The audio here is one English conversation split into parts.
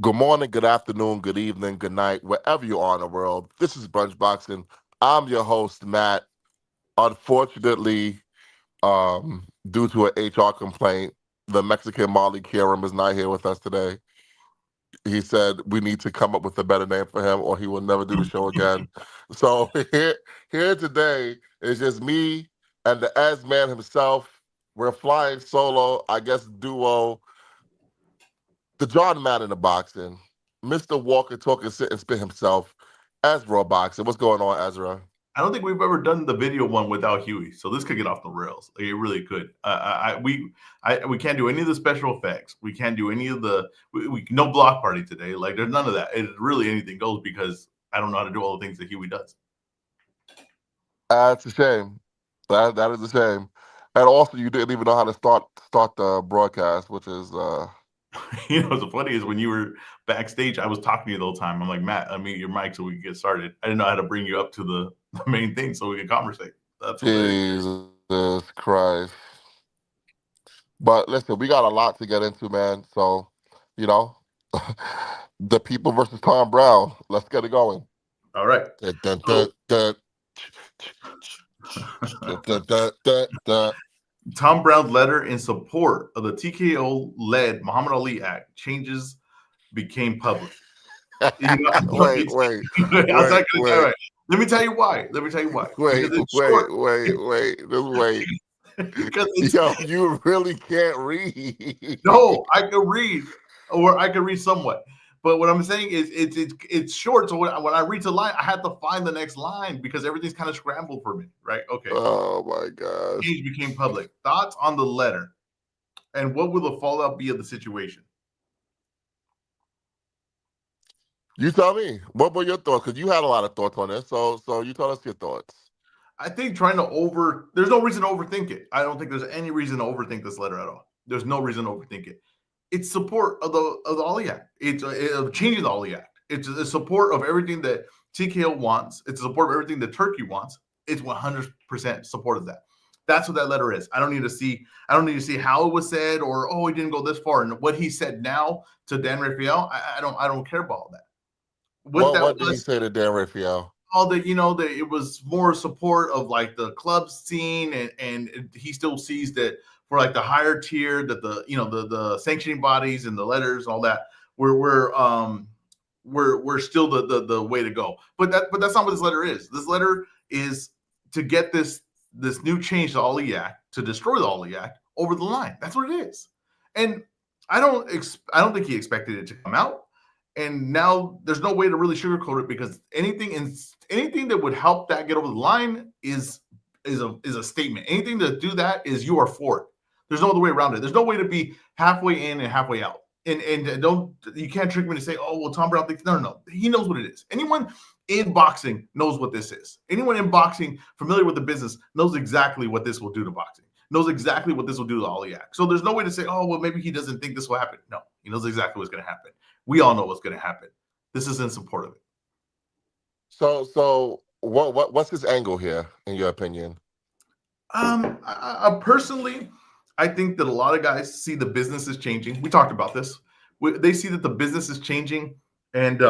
Good morning, good afternoon, good evening, good night, wherever you are in the world. This is Brunch Boxing. I'm your host, Matt. Unfortunately, due to an HR complaint, the Mexican Molly Kieran is not here with us today. He said we need to come up with a better name for him or he will never do the show again. So here today is just me and the Az Man himself. We're flying solo, I guess duo, the John Madden of boxing, Mr. Walker talk and sit and spit himself, Ezra boxing. What's going on, Ezra? I don't think we've ever done the video one without Huey, so this could get off the rails. Like, it really could. We can't do any of the special effects. We can't do any of the no block party today. Like there's none of that. It really anything goes because I don't know how to do all the things that Huey does. That's a shame. That is a shame. And also, you didn't even know how to start the broadcast, which is What's funny is when you were backstage, I was talking to you the whole time. I'm like, Matt, unmute your mic so we can get started. I didn't know how to bring you up to the main thing so we can conversate. That's hilarious. Jesus Christ. But listen, we got a lot to get into, man. So, you know, the people versus Tom Brown. Let's get it going. All right. Dun, dun, dun, So, dun. Dun, dun, dun, dun. Tom Brown's letter in support of the TKO-led Muhammad Ali Act changes became public. Wait, wait, wait, wait, Let me tell you why. wait, Because it's wait, short. wait, just wait. Because it's Yo, you really can't read. no, I can read, or I can read somewhat. But what I'm saying is it's short. So when I reach a line, I had to find the next line because everything's kind of scrambled for me, right? Okay. Oh my gosh. Change became public. Thoughts on the letter, and what will the fallout be of the situation? You tell me. What were your thoughts? Because you had a lot of thoughts on this. So you tell us your thoughts. I think there's no reason to overthink it. I don't think there's any reason to overthink this letter at all. There's no reason to overthink it. It's support of the Ali Act. It's changing the Ali Act. It's a support of everything that TKO wants. It's a support of everything that Turkey wants. It's 100% support of that. That's what that letter is. I don't need to see how it was said or he didn't go this far. And what he said now to Dan Rafael, I don't care about all that. What did he say to Dan Rafael? All that that it was more support of like the club scene, and he still sees that for like the higher tier that the sanctioning bodies and the letters and all that we're still the way to go. But that's not what this letter is. This letter is to get this new change to the Ali Act, to destroy the Ali Act over the line. That's what it is. And I don't think he expected it to come out. And now there's no way to really sugarcoat it because anything that would help that get over the line is a statement. Anything to do that is you are for it. There's no other way around it. There's no way to be halfway in and halfway out. And you can't trick me to say, oh well, Tom Brown thinks no. He knows what it is. Anyone in boxing knows what this is. Anyone in boxing familiar with the business knows exactly what this will do to boxing. Knows exactly what this will do to the Ali Act. So there's no way to say, oh well, maybe he doesn't think this will happen. No, he knows exactly what's going to happen. We all know what's going to happen. This is in support of it. So what's his angle here, in your opinion? I personally, I think that a lot of guys see the business is changing. We talked about this. They see that the business is changing, and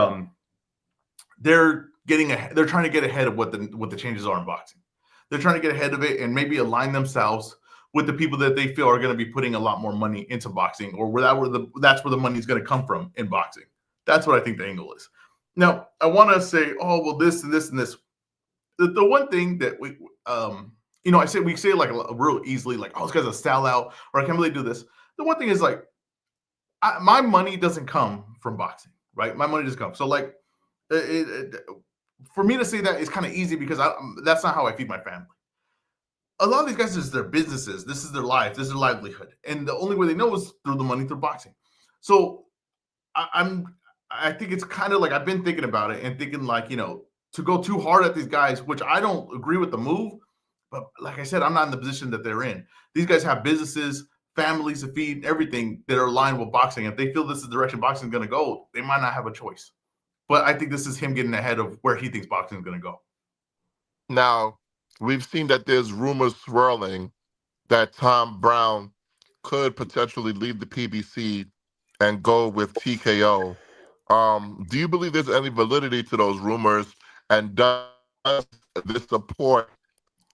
they're trying to get ahead of what the changes are in boxing. They're trying to get ahead of it and maybe align themselves with the people that they feel are going to be putting a lot more money into boxing, or that's where the money is going to come from in boxing. That's what I think the angle is. Now, I want to say, oh well, this and this and this. The one thing that we say it like real easily, like, oh, this guy's a sellout, or I can't really do this. The one thing is like, my money doesn't come from boxing, right? My money doesn't come. So like, for me to say that is kind of easy because that's not how I feed my family. A lot of these guys, this is their businesses. This is their life. This is their livelihood. And the only way they know is through the money through boxing. So I think it's kind of like I've been thinking about it and thinking like, to go too hard at these guys, which I don't agree with the move. But like I said, I'm not in the position that they're in. These guys have businesses, families to feed, everything that are aligned with boxing. If they feel this is the direction boxing is going to go, they might not have a choice. But I think this is him getting ahead of where he thinks boxing is going to go. Now, we've seen that there's rumors swirling that Tom Brown could potentially leave the PBC and go with TKO. Do you believe there's any validity to those rumors? And does the support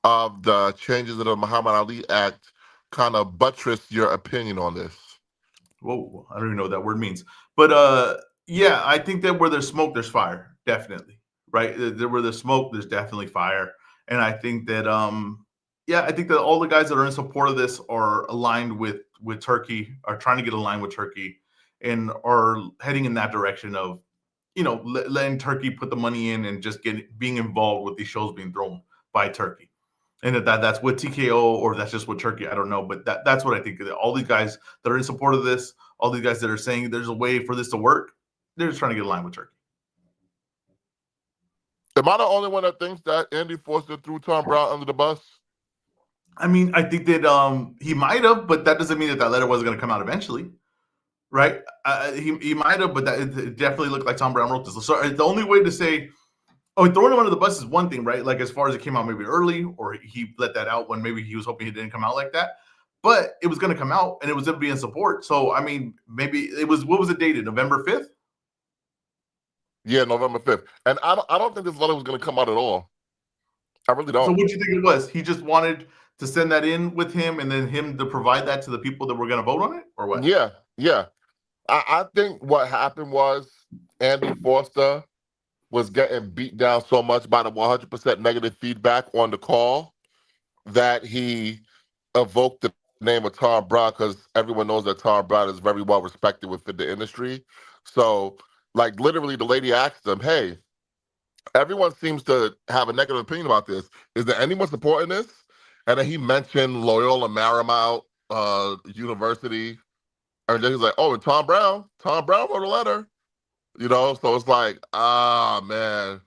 of the changes in the Muhammad Ali Act kind of buttress your opinion on this? Whoa, I don't even know what that word means. But yeah, I think that where there's smoke, there's fire. Definitely, right? There where there's smoke, there's definitely fire. And I think that yeah, I think that all the guys that are in support of this are aligned with Turkey, are trying to get aligned with Turkey, and are heading in that direction of letting Turkey put the money in and just being involved with these shows being thrown by Turkey. And that's with TKO or that's just with Turkey. I don't know, but that's what I think. All these guys that are in support of this, all these guys that are saying there's a way for this to work, they're just trying to get aligned with Turkey. Am I the only one that thinks that Andy Foster threw Tom Brown under the bus? I mean, I think that he might have, but that doesn't mean that letter wasn't going to come out eventually, right? He might have, but it definitely looked like Tom Brown wrote this. So the only way to say, oh, throwing him under the bus is one thing, right? Like as far as it came out maybe early, or he let that out when maybe he was hoping it didn't come out like that. But it was going to come out, and it was going to be in support. So I mean, maybe it was what was it dated? November 5th. Yeah, November 5th. And I don't think this letter was going to come out at all. I really So don't. what do you think it was? He just wanted to send that in with him, and then him to provide that to the people that were going to vote on it, or what? Yeah, yeah. I think what happened was Andy Foster was getting beat down so much by the 100% negative feedback on the call that he evoked the name of Tom Brown because everyone knows that Tom Brown is very well respected within the industry. So, like, literally, the lady asked him, "Hey, everyone seems to have a negative opinion about this. Is there anyone supporting this?" And then he mentioned Loyola Marymount University, and then he's like, "Oh, and Tom Brown. Tom Brown wrote a letter." So it's like, man,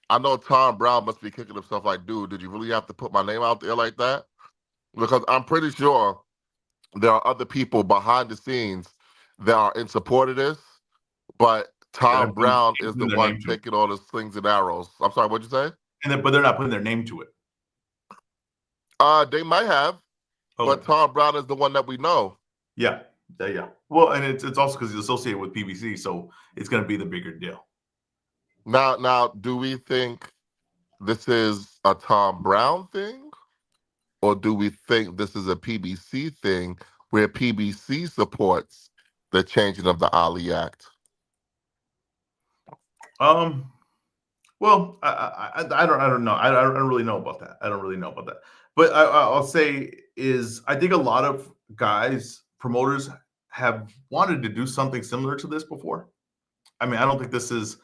I know Tom Brown must be kicking himself like, dude, did you really have to put my name out there like that? Because I'm pretty sure there are other people behind the scenes that are in support of this, but They're Tom not putting Brown is the their one name to it, taking all the slings and arrows. I'm sorry, what'd you say? but they're not putting their name to it. They might have, but Okay. Tom Brown is the one that we know. Yeah. Yeah. Well, and it's also because he's associated with PBC, so it's going to be the bigger deal. Now, do we think this is a Tom Brown thing? Or do we think this is a PBC thing where PBC supports the changing of the Ali Act? Um. Well, I don't know. I don't really know about that. I don't really know about that. But I'll say is I think a lot of guys promoters have wanted to do something similar to this before. I mean, I don't think this is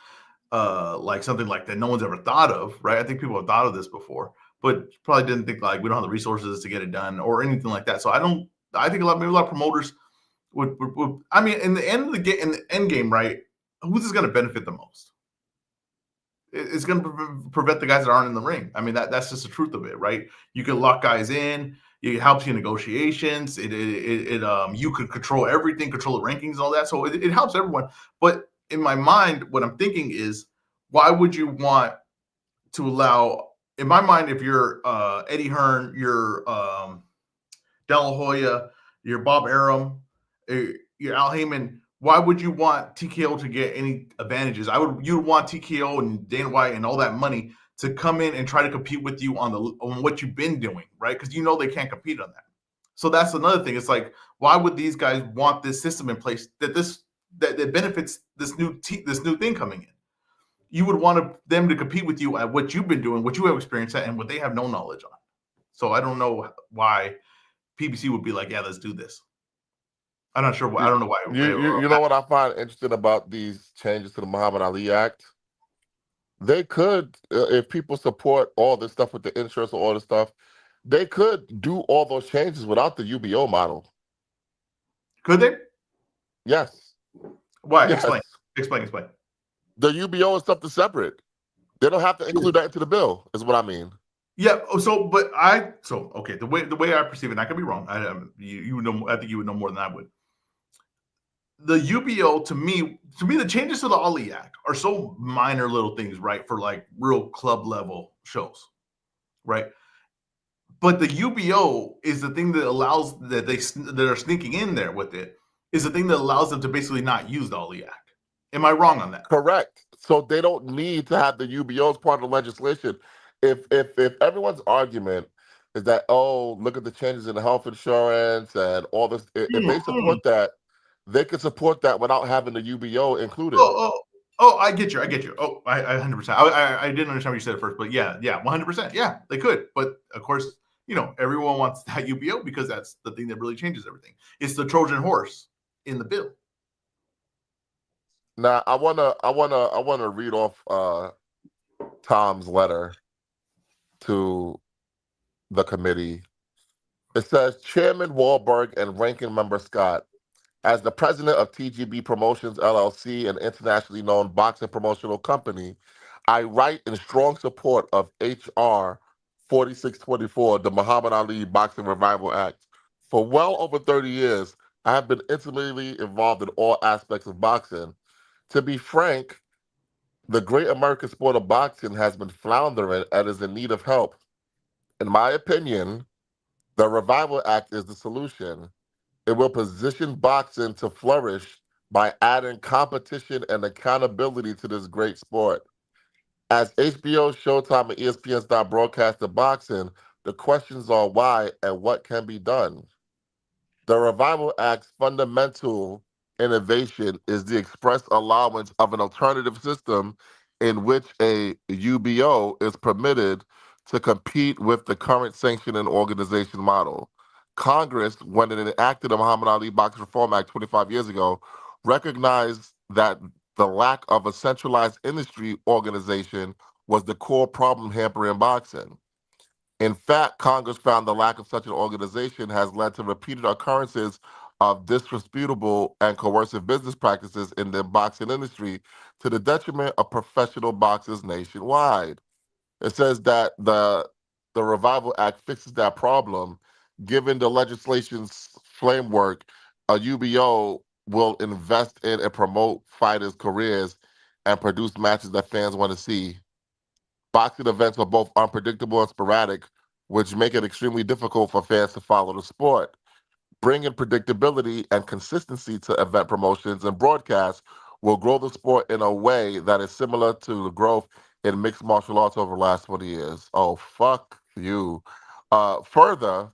like something like that no one's ever thought of, right? I think people have thought of this before, but probably didn't think like we don't have the resources to get it done or anything like that. So I don't. I think maybe a lot of promoters would. I mean, in the end of the game, in the end game, right? Who's this going to benefit the most? It's going to prevent the guys that aren't in the ring. I mean, that's just the truth of it, right? You can lock guys in. It helps you in negotiations. You could control everything, control the rankings, and all that. So it helps everyone. But in my mind, what I'm thinking is, why would you want to allow? In my mind, if you're Eddie Hearn, you're De La Hoya, you're Bob Arum, you're Al Heyman. Why would you want TKO to get any advantages? You would want TKO and Dana White and all that money to come in and try to compete with you on what you've been doing, right? Because they can't compete on that. So that's another thing. It's like, why would these guys want this system in place that benefits this new thing coming in? You would want them to compete with you at what you've been doing, what you have experience at, and what they have no knowledge on. So I don't know why PBC would be like, yeah, let's do this. I'm not sure why. I don't know why. You know what I find interesting about these changes to the Muhammad Ali Act? They could, if people support all this stuff with the insurance or all this stuff, they could do all those changes without the UBO model. Could they? Yes. Why? Yes. Explain. The UBO is something separate. They don't have to include that into the bill, is what I mean. Yeah. Okay. The way I perceive it, and I could be wrong. You know, I think you would know more than I would. The UBO to me, the changes to the Ali Act are so minor little things, right? For like real club level shows, right? But the UBO is the thing that allows that are sneaking in there with it is the thing that allows them to basically not use the Ali Act. Am I wrong on that? Correct. So they don't need to have the UBO as part of the legislation. If everyone's argument is that, oh, look at the changes in the health insurance and all this, if they Mm. support that, they can support that without having the UBO included. Oh, I get you. I get you. Oh, I 100%. I didn't understand what you said at first, but yeah, 100%. Yeah, they could. But of course, everyone wants that UBO because that's the thing that really changes everything. It's the Trojan horse in the bill. Now I wanna read off Tom's letter to the committee. It says Chairman Wahlberg and Ranking Member Scott, as the president of TGB Promotions LLC, an internationally known boxing promotional company, I write in strong support of H.R. 4624, the Muhammad Ali Boxing Revival Act. For well over 30 years, I have been intimately involved in all aspects of boxing. To be frank, the great American sport of boxing has been floundering and is in need of help. In my opinion, the Revival Act is the solution. It will position boxing to flourish by adding competition and accountability to this great sport. As HBO, Showtime, and ESPN start broadcasting boxing, the questions are why and what can be done. The Revival Act's fundamental innovation is the express allowance of an alternative system in which a UBO is permitted to compete with the current sanctioning organization model. Congress, when it enacted the Muhammad Ali Boxing Reform Act 25 years ago, recognized that the lack of a centralized industry organization was the core problem hampering boxing. In fact, Congress found the lack of such an organization has led to repeated occurrences of disreputable and coercive business practices in the boxing industry to the detriment of professional boxers nationwide. It says that the Revival Act fixes that problem. Given the legislation's framework, a UBO will invest in and promote fighters' careers and produce matches that fans want to see. Boxing events are both unpredictable and sporadic, which make it extremely difficult for fans to follow the sport. Bringing predictability and consistency to event promotions and broadcasts will grow the sport in a way that is similar to the growth in mixed martial arts over the last 20 years. Oh, fuck you. Further,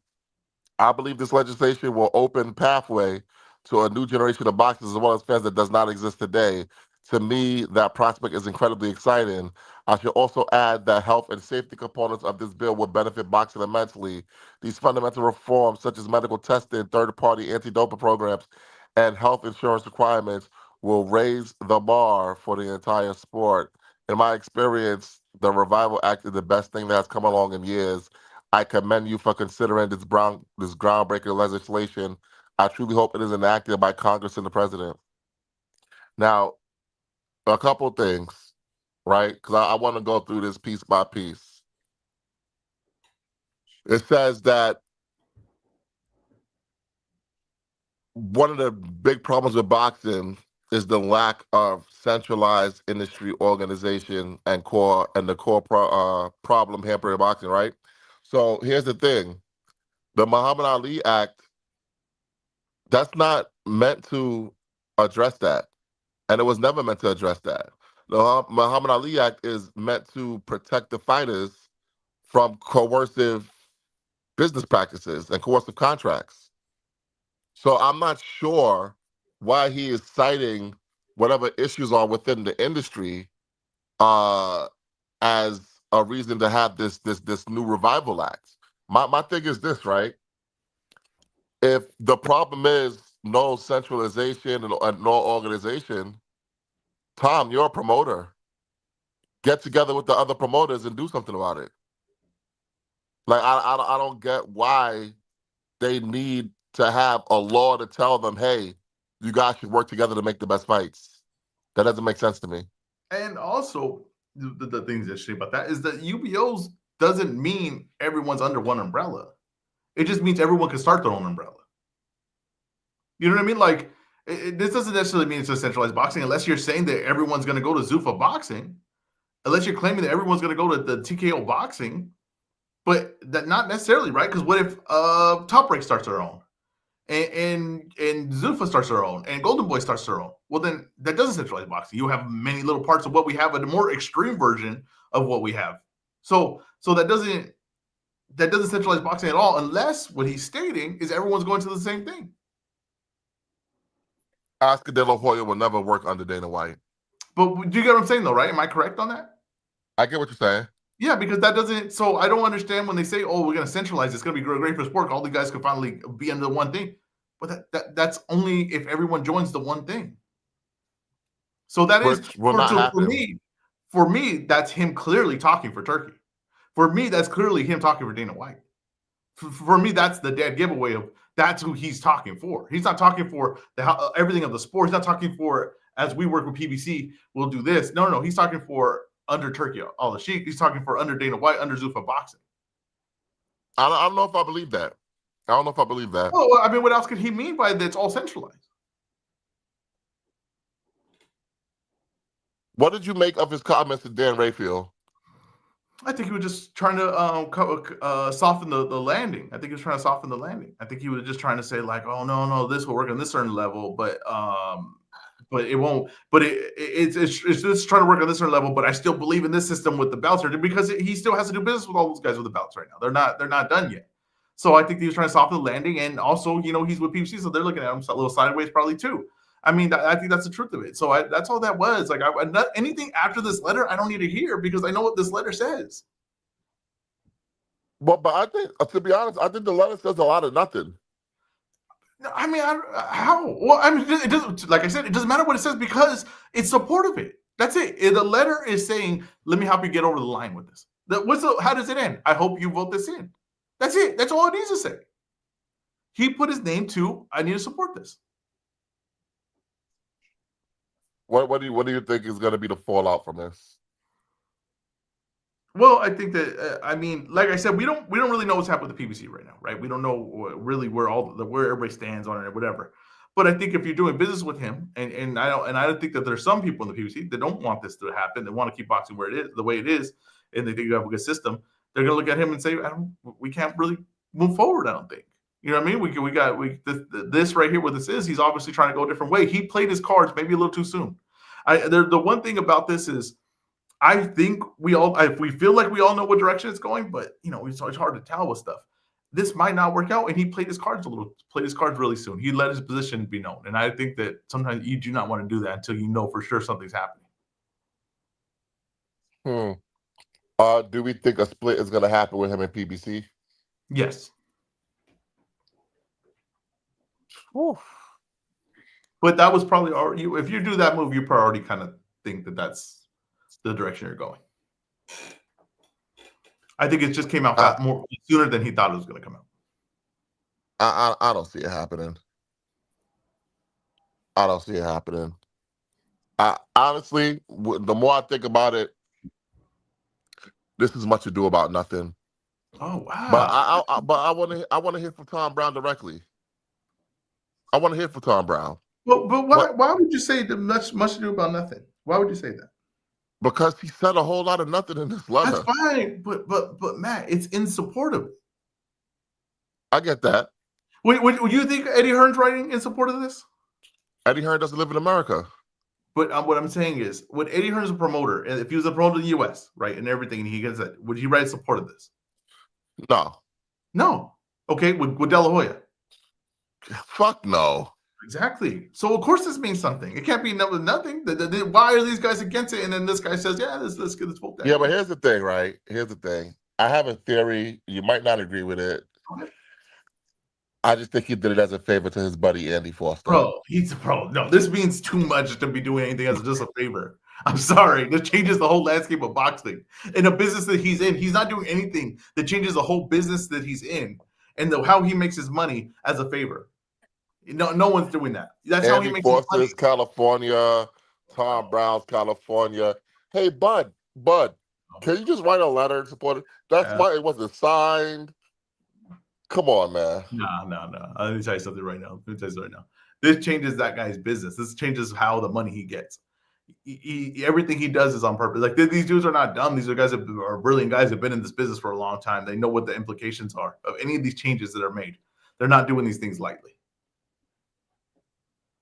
I believe this legislation will open pathway to a new generation of boxers as well as fans that does not exist today. To me, that prospect is incredibly exciting. I should also add that health and safety components of this bill will benefit boxing immensely. These fundamental reforms, such as medical testing, third-party anti-doping programs, and health insurance requirements, will raise the bar for the entire sport. In my experience, the Revival Act is the best thing that has come along in years. I commend you for considering this groundbreaking legislation. I truly hope it is enacted by Congress and the president. Now, a couple things, right? Because I want to go through this piece by piece. It says that one of the big problems with boxing is the lack of centralized industry organization and the problem hampering boxing, right? So here's the thing: the Muhammad Ali Act, that's not meant to address that. And it was never meant to address that. The Muhammad Ali Act is meant to protect the fighters from coercive business practices and coercive contracts. So I'm not sure why he is citing whatever issues are within the industry uh, as a reason to have this new revival act. My thing is this, right? If the problem is no centralization and no organization, Tom, you're a promoter. Get together with the other promoters and do something about it. Like I don't get why they need to have a law to tell them, hey, you guys should work together to make the best fights. That doesn't make sense to me. And also, the things that say about that is that UBOs doesn't mean everyone's under one umbrella. It just means everyone can start their own umbrella. You know what I mean? Like, this doesn't necessarily mean it's a centralized boxing unless you're saying that everyone's going to go to Zuffa boxing, unless you're claiming that everyone's going to go to the TKO boxing, but that not necessarily, right? Because what if Top Rank starts their own? and Zuffa starts their own, and Golden Boy starts their own. Well, then that doesn't centralize boxing. You have many little parts of what we have, a more extreme version of what we have. So that doesn't centralize boxing at all, unless what he's stating is everyone's going to the same thing. Oscar De La Hoya will never work under Dana White. But do you get what I'm saying, though? Right? Am I correct on that? I get what you're saying. Yeah, because that doesn't. So I don't understand when they say, "Oh, we're going to centralize. It's going to be great for sport. All the guys can finally be under one thing." But that's only if everyone joins the one thing. So that is Which will not for happen. me. For me, that's him clearly talking for Turkey. For me, that's clearly him talking for Dana White. For me, that's the dead giveaway of that's who he's talking for. He's not talking for everything of the sport. He's not talking for, as we work with PBC, we'll do this. No. He's talking for under Turkey, all the Sheik. He's talking for under Dana White, under Zuffa Boxing. I don't know if I believe that. I don't know if I believe that. Well, I mean, what else could he mean by that? It's all centralized. What did you make of his comments to Dan Rayfield? I think he was just trying to soften the landing. I think he was trying to soften the landing. I think he was just trying to say like, oh no, this will work on this certain level, but it won't. But it's just trying to work on this certain level. But I still believe in this system with the belts, because he still has to do business with all those guys with the belts right now. They're not done yet. So I think he was trying to soften the landing, and also he's with PBC, so they're looking at him a little sideways probably too. I mean, I think that's the truth of it. So that's all that was. Like, anything after this letter, I don't need to hear because I know what this letter says. But I think, to be honest, I think the letter says a lot of nothing. I mean, how? Well, I mean, it doesn't. Like I said, it doesn't matter what it says because it's supportive of it. That's it. The letter is saying, "Let me help you get over the line with this." How does it end? I hope you vote this in. That's it. That's all it needs to say. He put his name to. I need to support this. What do you think is going to be the fallout from this? Well, I think that I mean, like I said, we don't really know what's happening with the PBC right now, right? We don't know really where everybody stands on it or whatever. But I think if you're doing business with him, and I don't think that there's some people in the PBC that don't want this to happen. They want to keep boxing where it is, the way it is, and they think you have a good system. They're going to look at him and say, we can't really move forward. I don't think. You know what I mean? We got this right here. What this is, he's obviously trying to go a different way. He played his cards maybe a little too soon. The one thing about this is, I think if we feel like we all know what direction it's going, but it's hard to tell with stuff. This might not work out, and he played his cards really soon. He let his position be known, and I think that sometimes you do not want to do that until you know for sure something's happening. Do we think a split is going to happen with him and PBC? Yes. Whew. But that was probably if you do that move, you probably already kind of think that that's the direction you're going. I think it just came out more sooner than he thought it was going to come out. I don't see it happening. I don't see it happening. Honestly, the more I think about it, this is much ado about nothing. Oh wow! But I want to hear from Tom Brown directly. I want to hear from Tom Brown. But why would you say much ado about nothing? Why would you say that? Because he said a whole lot of nothing in this letter. That's fine, but Matt, it's in support of it. I get that. Would you think Eddie Hearn's writing in support of this? Eddie Hearn doesn't live in America. But what I'm saying is, when Eddie Hearn's a promoter, and if he was a promoter in the U.S., right, and everything, and he gets that, would he write in support of this? No. Okay, with De La Hoya. Fuck no. Exactly. So of course this means something. It can't be nothing. Why are these guys against it? And then this guy says, "Yeah, let's get this vote down." Yeah, but here's the thing, right? Here's the thing. I have a theory. You might not agree with it. Okay. I just think he did it as a favor to his buddy Andy Foster. Bro, no, this means too much to be doing anything as just a favor. I'm sorry. This changes the whole landscape of boxing. In a business that he's in, he's not doing anything that changes the whole business that he's in and how he makes his money as a favor. No one's doing that. That's Andy how he makes Foster's his money. California, Tom Brown's California. Hey, Bud, can you just write a letter and support it? That's why it wasn't signed. Come on, man. No. Let me tell you something right now. This changes that guy's business. This changes how the money he gets. Everything he does is on purpose. Like, these dudes are not dumb. These are guys that are brilliant guys that have been in this business for a long time. They know what the implications are of any of these changes that are made. They're not doing these things lightly.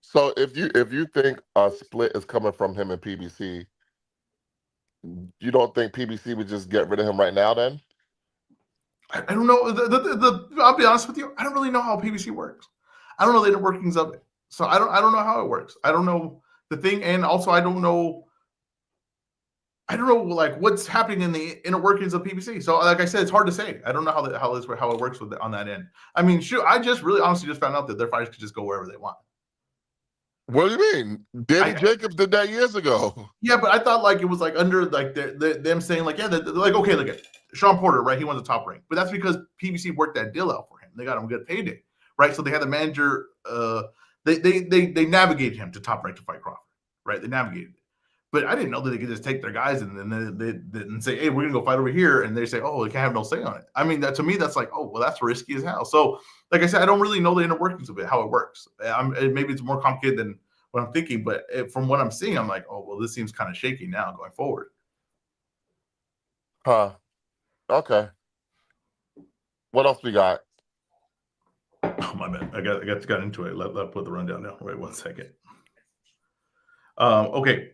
So if you think a split is coming from him and PBC, you don't think PBC would just get rid of him right now? Then I don't know. I'll be honest with you. I don't really know how PBC works. I don't know the inner workings of it. So I don't know how it works. I don't know the thing, and also I don't know like what's happening in the inner workings of PBC. So like I said, it's hard to say. I don't know how it works with on that end. I mean, shoot, I just really honestly just found out that their fighters could just go wherever they want. what do you mean? Danny I Jacobs did that years ago. Yeah, but I thought like it was like under like them saying like they're like okay, look at Sean Porter, right? He won the top rank, but that's because PBC worked that deal out for him. They got him a good payday, right? So they had the manager. They navigated him to top rank to fight Crawford, right? They navigated it, but I didn't know that they could just take their guys and then they didn't say, hey, we're gonna go fight over here, and they say, oh, they can't have no say on it. I mean, that to me, that's like, oh, well, that's risky as hell. So, like I said, I don't really know the inner workings of it, how it works. Maybe it's more complicated than what I'm thinking, but from what I'm seeing, I'm like, oh, well, this seems kind of shaky now going forward. Huh. Okay. What else we got? Oh, my bad. I got into it. Let put the rundown down. Wait 1 second. Okay.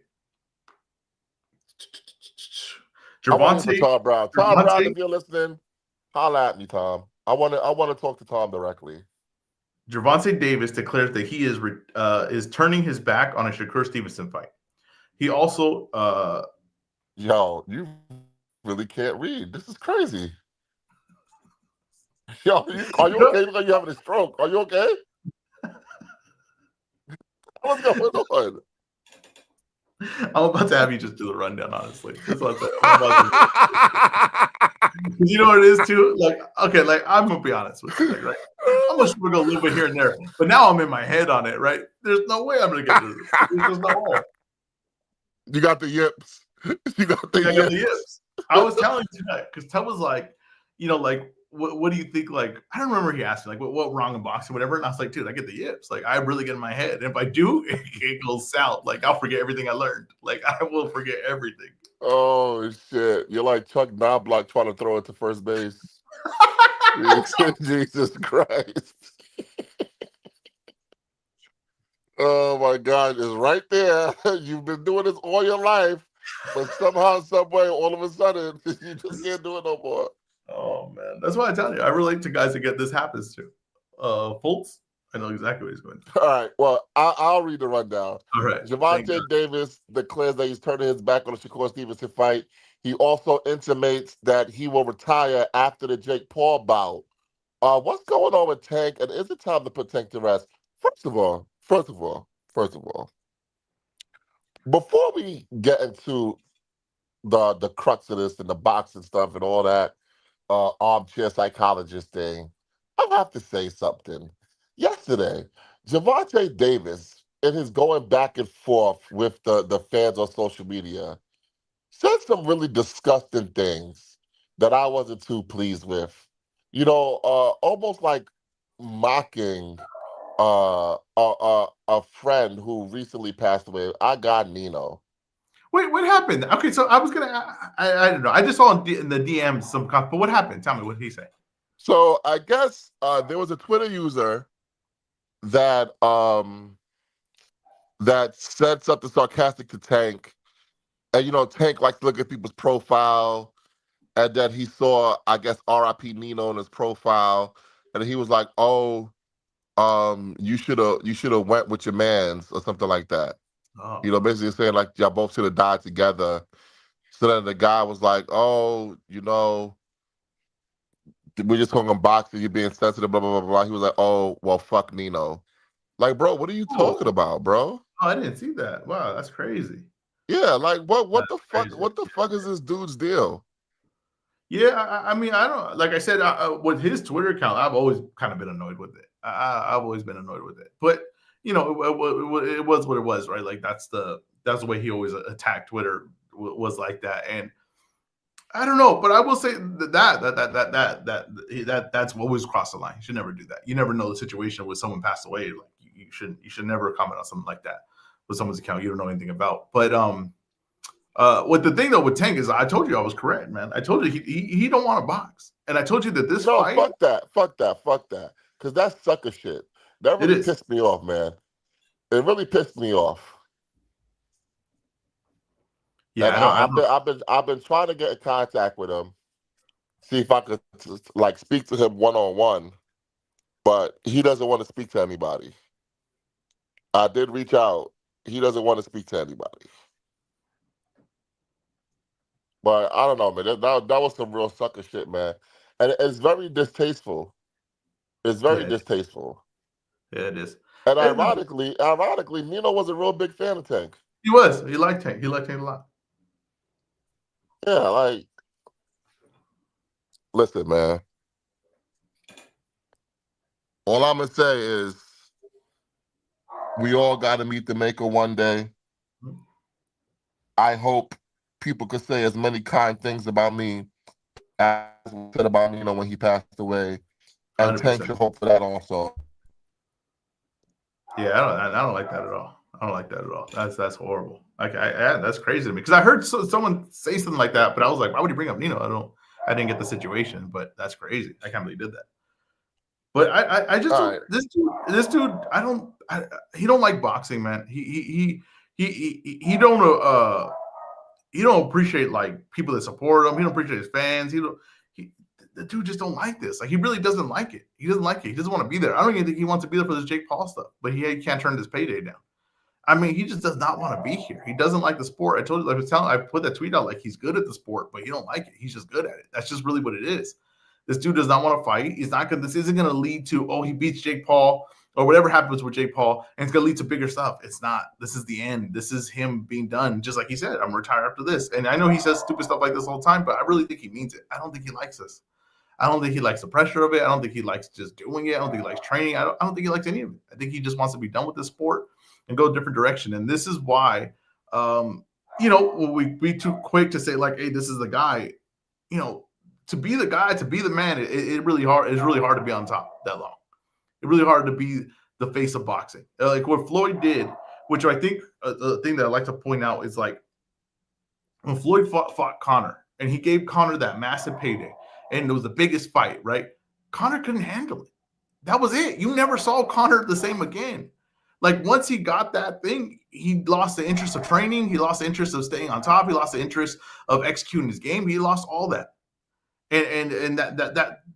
I want to hear from Gervonta, Tom Brown. Tom Brown, if you're listening, holla at me, Tom. I want to talk to Tom directly. Gervonta Davis declares that he is turning his back on a Shakur Stevenson fight. He also Yo, you really can't read. This is crazy. Yo, are you okay? Look like you're having a stroke. Are you okay? What's going on? I'm about to have you just do the rundown, honestly. That's what you know what it is too? Like, okay, like I'm gonna be honest with you, like, right? I'm gonna struggle a little bit here and there, but now I'm in my head on it, right? There's no way I'm gonna get to this. There's no way. You got the yips. You got the I got the yips. yips. I was telling you tonight because Ted was like, like what do you think? Like, I don't remember he asked me like what wrong in boxing, whatever. And I was like, dude, I get the yips. Like, I really get in my head. And if I do, it goes south. Like, I'll forget everything I learned. Like, I will forget everything. Oh shit! You're like Chuck Knobloch trying to throw it to first base. Jesus Christ! Oh my God! It's right there. You've been doing this all your life, but somehow, some way, all of a sudden, you just can't do it no more. Oh man, that's why I tell you, I relate to guys that get this happens to. Fultz, I know exactly what he's going through. All right. Well, I'll read the rundown. All right. Gervonta Davis declares that he's turning his back on the Shakur Stevenson fight. He also intimates that he will retire after the Jake Paul bout. What's going on with Tank? And is it time to put Tank to rest? First of all, before we get into the crux of this and the boxing stuff and all that armchair psychologist thing, I have to say something. Yesterday, Gervonta Davis, in his going back and forth with the fans on social media, said some really disgusting things that I wasn't too pleased with. Almost like mocking a friend who recently passed away. I got Nino. Wait, what happened? Okay, so I was gonna. I don't know. I just saw in the DMs some, but what happened? Tell me, what did he say? So I guess there was a Twitter user that that said something sarcastic to Tank, and Tank likes to look at people's profile, and then he saw, I guess, R.I.P. Nino in his profile, and he was like, "Oh, you should have went with your man's," or something like that. Oh. Basically saying like y'all both should have died together. So then the guy was like, "Oh, we're just talking boxing. You're being sensitive, blah blah blah blah." He was like, "Oh, well, fuck Nino." Like, bro, what are you talking about, bro? Oh, I didn't see that. Wow, that's crazy. Yeah, like what That's the crazy. fuck? What the fuck is this dude's deal? Yeah, I mean, I don't. Like I said, with his Twitter account, I've always kind of been annoyed with it. I've always been annoyed with it. But it was what it was, right? Like that's the way he always attacked Twitter was like that. And I don't know, but I will say that's always crossed the line. You should never do that. You never know the situation with someone passed away. Like you should never comment on something like that with someone's account you don't know anything about. But what the thing though with Tank is, I told you I was correct, man. I told you he don't want to box, and I told you that this fight. Fuck that, because that's sucker shit. That really pissed me off, man. it really pissed me off. Yeah, And I don't. I don't. I've been trying to get in contact with him, see if I could like speak to him one on one, but he doesn't want to speak to anybody. I did reach out. He doesn't want to speak to anybody. But I don't know, man. That was some real sucker shit, man. And it's very distasteful. It's very Yeah, it is. distasteful. Yeah, it is. And And ironically, Nino was a real big fan of Tank. he was. He liked Tank. He liked Tank a lot. Yeah, like, listen, man. All I'm gonna say is we all gotta meet the maker one day. I hope people could say as many kind things about me as said about Nino when he passed away. And Tank 100%. should hope for that also. Yeah, I don't like that at all. I don't like that at all. That's horrible. Like, that's crazy to me because I heard someone say something like that, but I was like, why would you bring up Nino? I didn't get the situation, but that's crazy. I can't believe he did that. But I just All don't. right. This dude, he don't like boxing, man. He don't he don't appreciate like people that support him. He don't appreciate his fans. He the dude just don't like this. Like he really doesn't like it. He doesn't like it. He doesn't want to be there. I don't even think he wants to be there for this Jake Paul stuff. But he can't turn his payday down. I mean, he just does not want to be here. He doesn't like the sport. I told you, I put that tweet out like he's good at the sport, but he don't like it. He's just good at it. That's just really what it is. This dude does not want to fight. He's not going. This isn't going to lead to he beats Jake Paul or whatever happens with Jake Paul, and it's going to lead to bigger stuff. It's not. This is the end. This is him being done. Just like he said, I'm retired after this. And I know he says stupid stuff like this all the time, but I really think he means it. I don't think he likes this. I don't think he likes the pressure of it. I don't think he likes just doing it. I don't think he likes training. I don't think he likes any of it. I think he just wants to be done with this sport and go a different direction. And this is why, we too quick to say like, hey, this is the guy. To be the guy, to be the man, it really hard. It's really hard to be on top that long. It's really hard to be the face of boxing. Like what Floyd did, which I think the thing that I like to point out is like when Floyd fought Conor and he gave Conor that massive payday and it was the biggest fight, right? Conor couldn't handle it. That was it. You never saw Conor the same again. Like once he got that thing, he lost the interest of training. He lost the interest of staying on top. He lost the interest of executing his game. He lost all that. And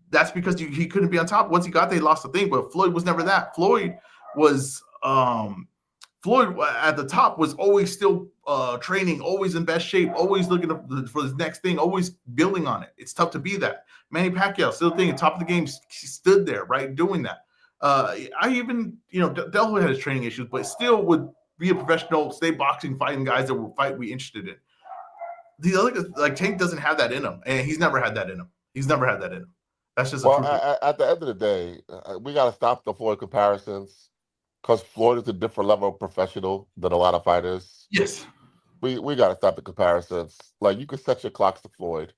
that's because he couldn't be on top. Once he got there, he lost the thing. But Floyd was never that. Floyd at the top was always still training, always in best shape, always looking for his next thing, always building on it. It's tough to be that. Manny Pacquiao still thinking top of the game, he stood there, right, doing that. I even, Delho had his training issues, but still would be a professional, stay boxing, fighting guys that were we interested in. The other like Tank doesn't have that in him, and he's never had that in him. He's never had that in him. That's just a truth. At the end of the day, we got to stop the Floyd comparisons because Floyd is a different level of professional than a lot of fighters. Yes. We got to stop the comparisons. Like you could set your clocks to Floyd.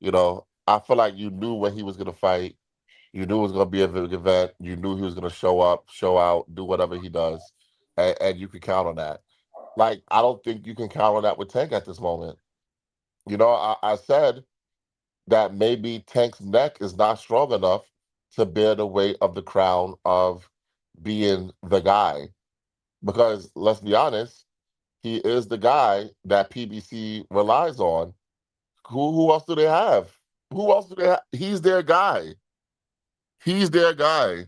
I feel like you knew when he was going to fight. You knew it was going to be a big event. You knew he was going to show up, show out, do whatever he does, and you could count on that. Like I don't think you can count on that with Tank at this moment. I said that maybe Tank's neck is not strong enough to bear the weight of the crown of being the guy. Because let's be honest, he is the guy that PBC relies on. Who else do they have? Who else do they have? He's their guy. He's their guy.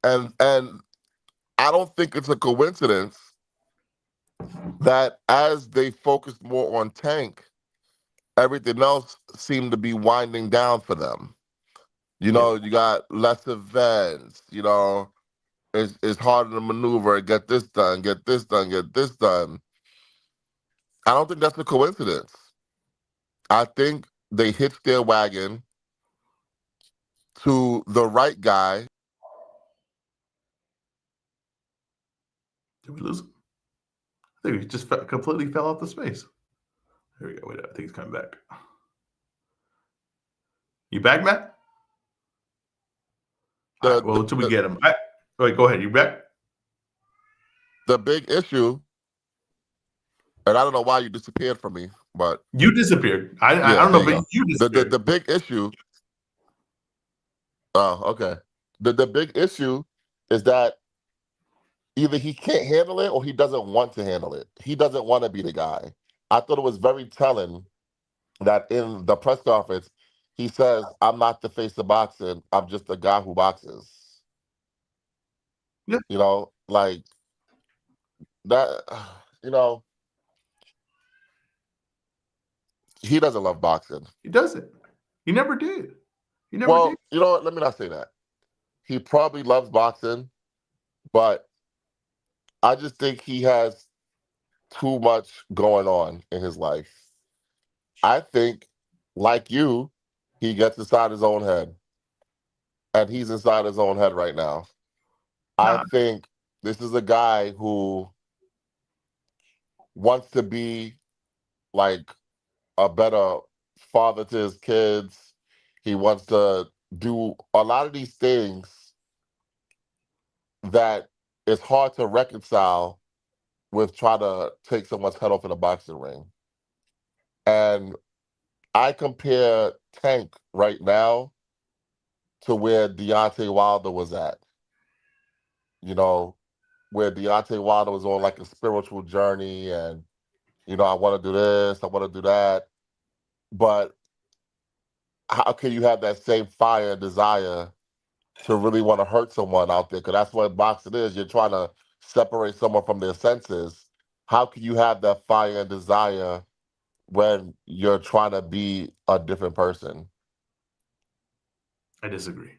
And I don't think it's a coincidence that as they focused more on Tank, everything else seemed to be winding down for them. You got less events, it's harder to maneuver, get this done, get this done, get this done. I don't think that's a coincidence. I think they hitched their wagon to the right guy. Did we lose him? I think he just completely fell off the space. Here we go. Wait, I think he's coming back. You back, Matt? All right, well, until we get him. Wait, go ahead. You back? The big issue, and I don't know why you disappeared from me, but you disappeared. I don't know, but you disappeared. The big issue. Oh, okay. The big issue is that either he can't handle it or he doesn't want to handle it. He doesn't want to be the guy. I thought it was very telling that in the press conference, he says, I'm not the face of boxing. I'm just a guy who boxes. Yeah, Like that, you know, he doesn't love boxing. he doesn't. He never did. He never did. Well, you know what? Let me not say that. He probably loves boxing, but I just think he has too much going on in his life. I think, like you, he gets inside his own head, and he's inside his own head right now. I Nah, think this is a guy who wants to be like a better father to his kids. He wants to do a lot of these things that it's hard to reconcile with trying to take someone's head off in a boxing ring. And I compare Tank right now to where Deontay Wilder was at, you know, where Deontay Wilder was on like a spiritual journey and, I want to do this, I want to do that. But how can you have that same fire and desire to really want to hurt someone out there? Because that's what boxing is. You're trying to separate someone from their senses. How can you have that fire and desire when you're trying to be a different person? I disagree.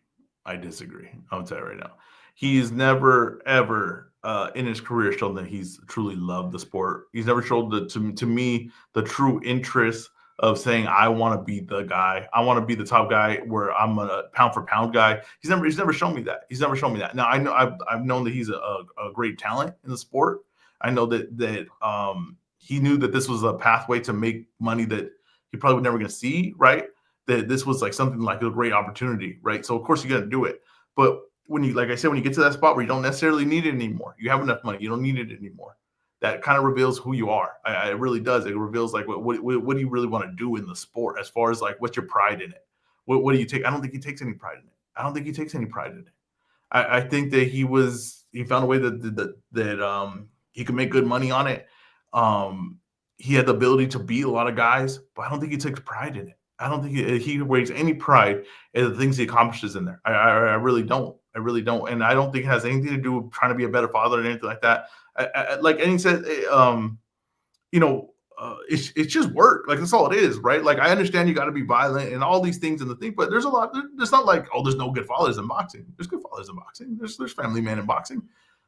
I disagree. I'll tell you right now. He's never ever in his career shown that he's truly loved the sport. He's never showed to me the true interest of saying I want to be the guy. I want to be the top guy where I'm a pound for pound guy. He's never shown me that. He's never shown me that. Now I know I've known that he's a great talent in the sport. I know that he knew that this was a pathway to make money that he probably was never going to see. Right, that this was like something like a great opportunity, right? So of course you got to do it. But when you, like I said, when you get to that spot where you don't necessarily need it anymore, you have enough money, you don't need it anymore. That kind of reveals who you are. It really does. It reveals like what do you really want to do in the sport, as far as like what's your pride in it. What do you take? I don't think he takes any pride in it. I don't think he takes any pride in it. I think that he found a way that he could make good money on it. He had the ability to beat a lot of guys, but I don't think he takes pride in it. I don't think he weighs any pride in the things he accomplishes in there. I really don't. I really don't, and I don't think it has anything to do with trying to be a better father or anything like that. Like, and he said, you know, it's just work. Like that's all it is, right? Like I understand you got to be violent and all these things in the thing, but there's a lot. There's not like, oh, there's no good fathers in boxing. There's good fathers in boxing. There's family men in boxing,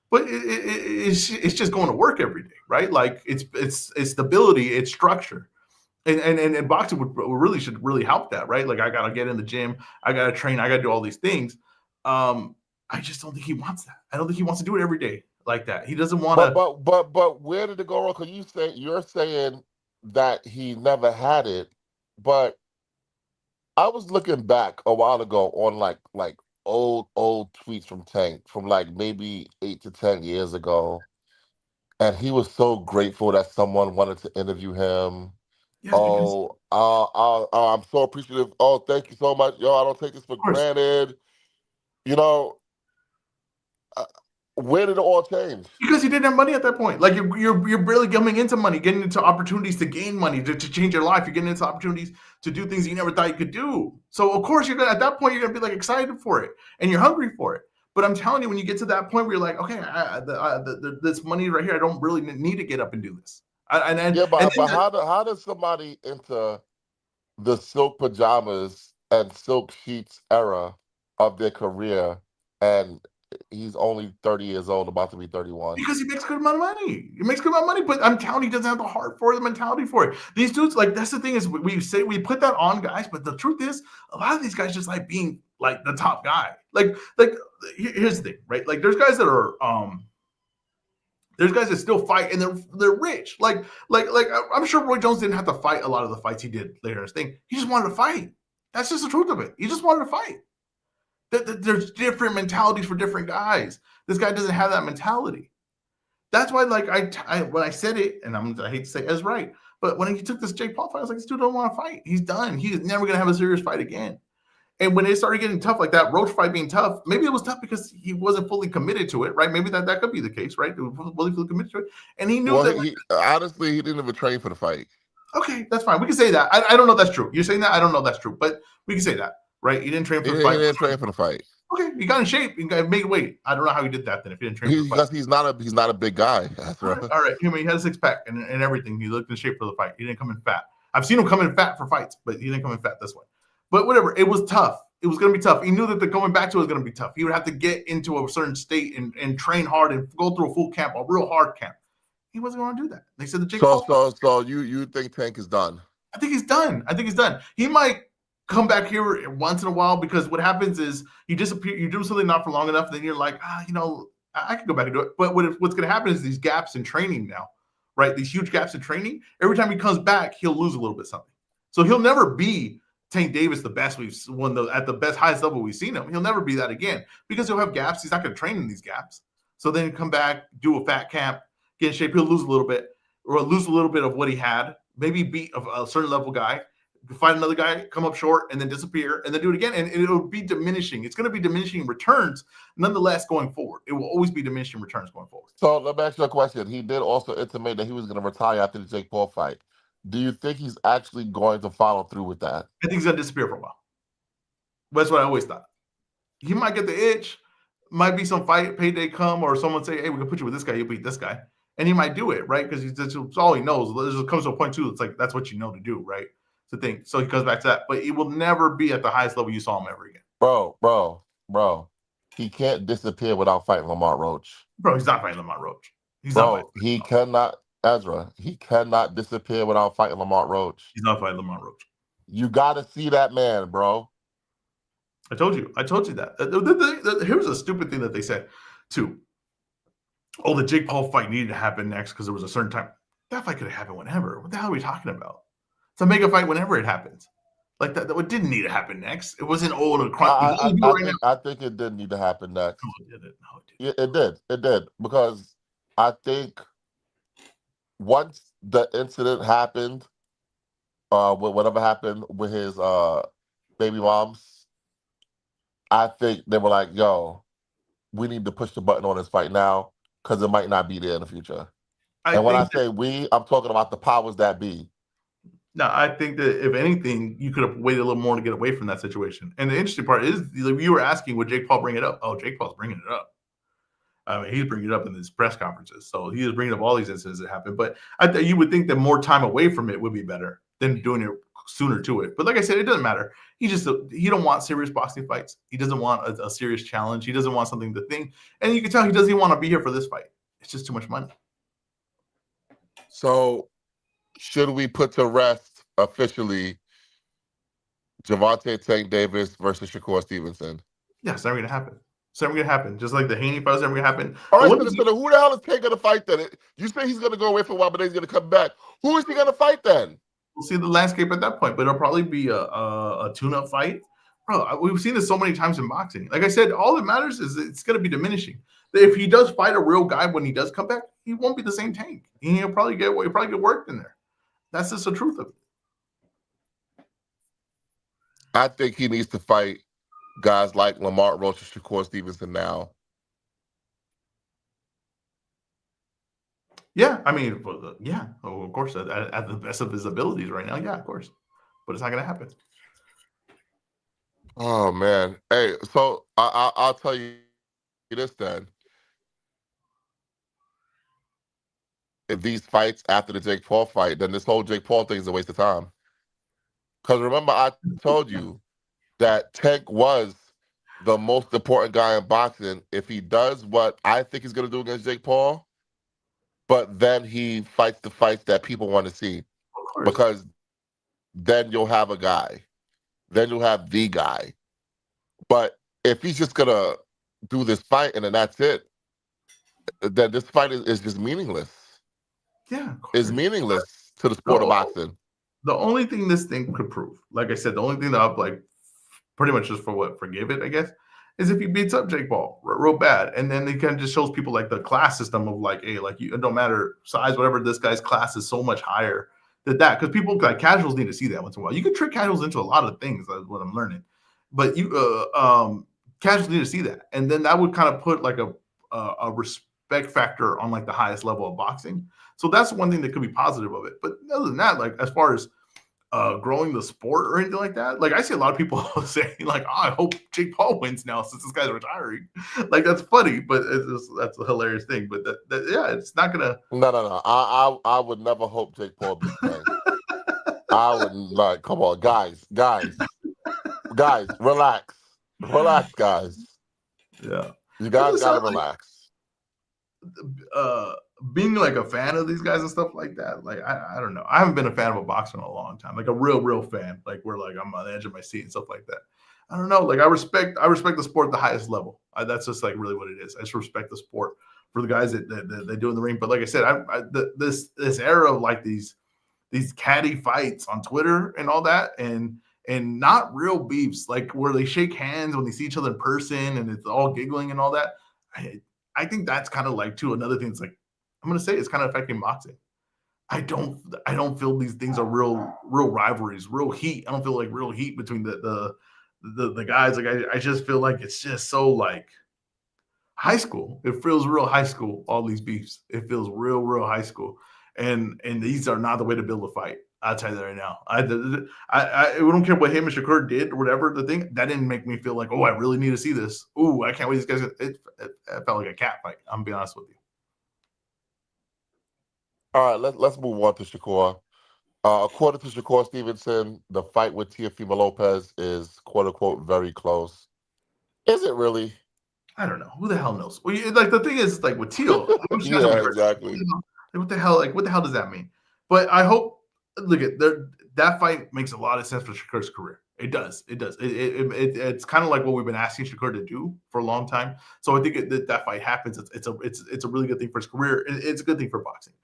but it's just going to work every day, right? Like it's stability, it's structure. And boxing should really help that, right? Like I gotta get in the gym, I gotta train, I gotta do all these things. I just don't think he wants that. I don't think he wants to do it every day like that. He doesn't want But to. but but but where did it go wrong? Because you're saying that he never had it, but I was looking back a while ago on like old tweets from Tank from like maybe 8 to 10 years ago, and he was so grateful that someone wanted to interview him. Yes, because Oh, I'm so appreciative. Oh, thank you so much. Yo, I don't take this for of course, granted. You know, uh, where did it all change? because he didn't have money at that point. Like you're barely coming into money, getting into opportunities to gain money to change your life. You're getting into opportunities to do things you never thought you could do. So of course you're gonna, at that point, you're gonna be like excited for it and you're hungry for it. But I'm telling you, when you get to that point where you're like, okay, this money right here, I don't really need to get up and do this. Yeah, And but then how does somebody into the silk pajamas and silk sheets era of their career, and he's only 30 years old, about to be 31? because he makes a good amount of money. He makes a good amount of money, but I'm telling you, he doesn't have the heart for it, the mentality for it. These dudes, like, that's the thing is we say we put that on guys, but the truth is, a lot of these guys just like being like the top guy. Like here's the thing, right? Like there's guys that still fight and they're rich. Like I'm sure Roy Jones didn't have to fight a lot of the fights he did later in his thing. He just wanted to fight. That's just the truth of it. He just wanted to fight. There's different mentalities for different guys. This guy doesn't have that mentality. That's why, like, when I said it, and I hate to say it as right, but when he took this Jake Paul fight, I was like, this dude don't want to fight. He's done. He's never gonna have a serious fight again. And when it started getting tough like that, Roach fight being tough, maybe it was tough because he wasn't fully committed to it, right? Maybe that could be the case, right? He was fully committed to it, and he knew Well, that. he honestly he didn't even train for the fight. Okay, that's fine. We can say that. I don't know if that's true. You're saying that? I don't know if that's true, but we can say that, right? He didn't train for the He fight. didn't train for the fight. Okay, he got in shape. He got made weight. I don't know how he did that then if he didn't train for the fight. Because he's not a big guy. That's All right. right, all right. I mean, he had a six pack and everything. He looked in shape for the fight. He didn't come in fat. I've seen him come in fat for fights, but he didn't come in fat this way. But whatever, it was tough. It was going to be tough. He knew that the going back to it was going to be tough. He would have to get into a certain state and train hard and go through a full camp, a real hard camp. He wasn't going to do that. They said the Jake Paul. So you think Tank is done? I think he's done. I think he's done. He might come back here once in a while because what happens is you disappear, you do something not for long enough, then you're like, I can go back and do it. But what's going to happen is these gaps in training now, right? These huge gaps in training. Every time he comes back, he'll lose a little bit something. So he'll never be Tank Davis, the best we've won at the best highest level we've seen him. He'll never be that again because he'll have gaps. He's not going to train in these gaps. So then come back, do a fat camp, get in shape. He'll lose a little bit or lose a little bit of what he had. Maybe beat a certain level guy, find another guy, come up short, and then disappear, and then do it again. And it'll be diminishing. It's going to be diminishing returns, nonetheless, going forward. It will always be diminishing returns going forward. So let me ask you a question. He did also intimate that he was going to retire after the Jake Paul fight. Do you think he's actually going to follow through with that? I think he's going to disappear for a while. That's what I always thought. He might get the itch, might be some fight payday come, or someone say, hey, we can put you with this guy, you beat this guy. And he might do it, right? Because that's all he knows. It comes to a point, too, it's like that's what you know to do, right? To think. So he comes back to that. But he will never be at the highest level you saw him ever again. Bro. He can't disappear without fighting Lamont Roach. Bro, he's not fighting Lamont Roach. He cannot, Ezra, he cannot disappear without fighting Lamont Roach. He's not fighting Lamont Roach. You got to see that man, bro. I told you that. Here's a stupid thing that they said, too. Oh, the Jake Paul fight needed to happen next because there was a certain time. That fight could have happened whenever. What the hell are we talking about? It's a mega fight whenever it happens. Like that it didn't need to happen next. It wasn't all the crime. I think it did need to happen next. No, it didn't. It did. Because I think once the incident happened, whatever happened with his baby moms, I think they were like, yo, we need to push the button on this fight now because it might not be there in the future. When I say we, I'm talking about the powers that be. No, I think that if anything, you could have waited a little more to get away from that situation. And the interesting part is, you were asking, would Jake Paul bring it up? Oh, Jake Paul's bringing it up. I mean, he's bringing it up in his press conferences. So he is bringing up all these incidents that happened. But you would think that more time away from it would be better than doing it sooner to it. But like I said, it doesn't matter. He don't want serious boxing fights. He doesn't want a serious challenge. He doesn't want something to think. And you can tell he doesn't even want to be here for this fight. It's just too much money. So should we put to rest officially Gervonta Tank Davis versus Shakur Stevenson? Yeah, it's never going to happen. It's never going to happen. Just like the Haney fight is never going to happen. All right, so who the hell is Tank going to fight then? You say he's going to go away for a while, but then he's going to come back. Who is he going to fight then? We'll see the landscape at that point, but it'll probably be a tune-up fight. Bro, we've seen this so many times in boxing. Like I said, all that matters is it's going to be diminishing. If he does fight a real guy when he does come back, he won't be the same Tank. He'll probably get worked in there. That's just the truth of it. I think he needs to fight guys like Lamont Roach and Shakur Stevenson now. Yeah, I mean, yeah, of course, at the best of his abilities right now, yeah, of course. But it's not going to happen. Oh, man. Hey, so I'll tell you this then. If these fights after the Jake Paul fight, then this whole Jake Paul thing is a waste of time. Because remember, I told you that Tank was the most important guy in boxing. If he does what I think he's going to do against Jake Paul, but then he fights the fights that people want to see. Because then you'll have a guy. Then you'll have the guy. But if he's just going to do this fight and then that's it, then this fight is just meaningless. Yeah. It's meaningless to the sport of boxing. The only thing this thing could prove, like I said, the only thing that I'd like pretty much just forgive it, I guess, is if he beats up Jake Paul real bad. And then it kind of just shows people like the class system of like, hey, like it don't matter size, whatever, this guy's class is so much higher than that. Because people like casuals need to see that once in a while. You can trick casuals into a lot of things, that's what I'm learning. but you casuals need to see that, and then that would kind of put like a respect factor on like the highest level of boxing. So that's one thing that could be positive of it. But other than that, like as far as growing the sport or anything like that. Like I see a lot of people saying like, oh, I hope Jake Paul wins now since this guy's retiring. Like that's funny, but that's a hilarious thing. But yeah, it's not gonna. No. I would never hope Jake Paul beats Tank. I would like, come on, guys, relax, guys. Yeah, You that's guys what it gotta sounds relax. like. Being like a fan of these guys and stuff like that. Like I don't know. I haven't been a fan of a boxer in a long time. Like a real fan. Like where like I'm on the edge of my seat and stuff like that. I don't know. Like I respect the sport at the highest level. That's just like really what it is. I just respect the sport for the guys that they do in the ring. But like I said, this era of like these catty fights on Twitter and all that, and not real beefs, like where they shake hands when they see each other in person and it's all giggling and all that. I think that's kind of like too another thing. It's like I'm gonna say it's kind of affecting boxing. I don't feel these things are real rivalries, real heat. I don't feel like real heat between the guys. Like I just feel like it's just so like high school. It feels real high school. All these beefs. It feels real high school. And these are not the way to build a fight. I'll tell you that right now. I don't care what him and Shakur did or whatever. The thing that didn't make me feel like, oh, I really need to see this. Oh, I can't wait. These guys. It felt like a cat fight. I'm gonna be honest with you. All right, let's move on to Shakur. According to Shakur Stevenson, the fight with Teofimo Lopez is quote unquote very close. Is it really? I don't know. Who the hell knows? Well, like the thing is, like with Teal, I'm just gonna have Yeah, a person. exactly. Like, what the hell? Like what the hell does that mean? But I hope. Look at that fight makes a lot of sense for Shakur's career. It does. It does. It's kind of like what we've been asking Shakur to do for a long time. So I think that fight happens. It's a really good thing for his career. It's a good thing for boxing.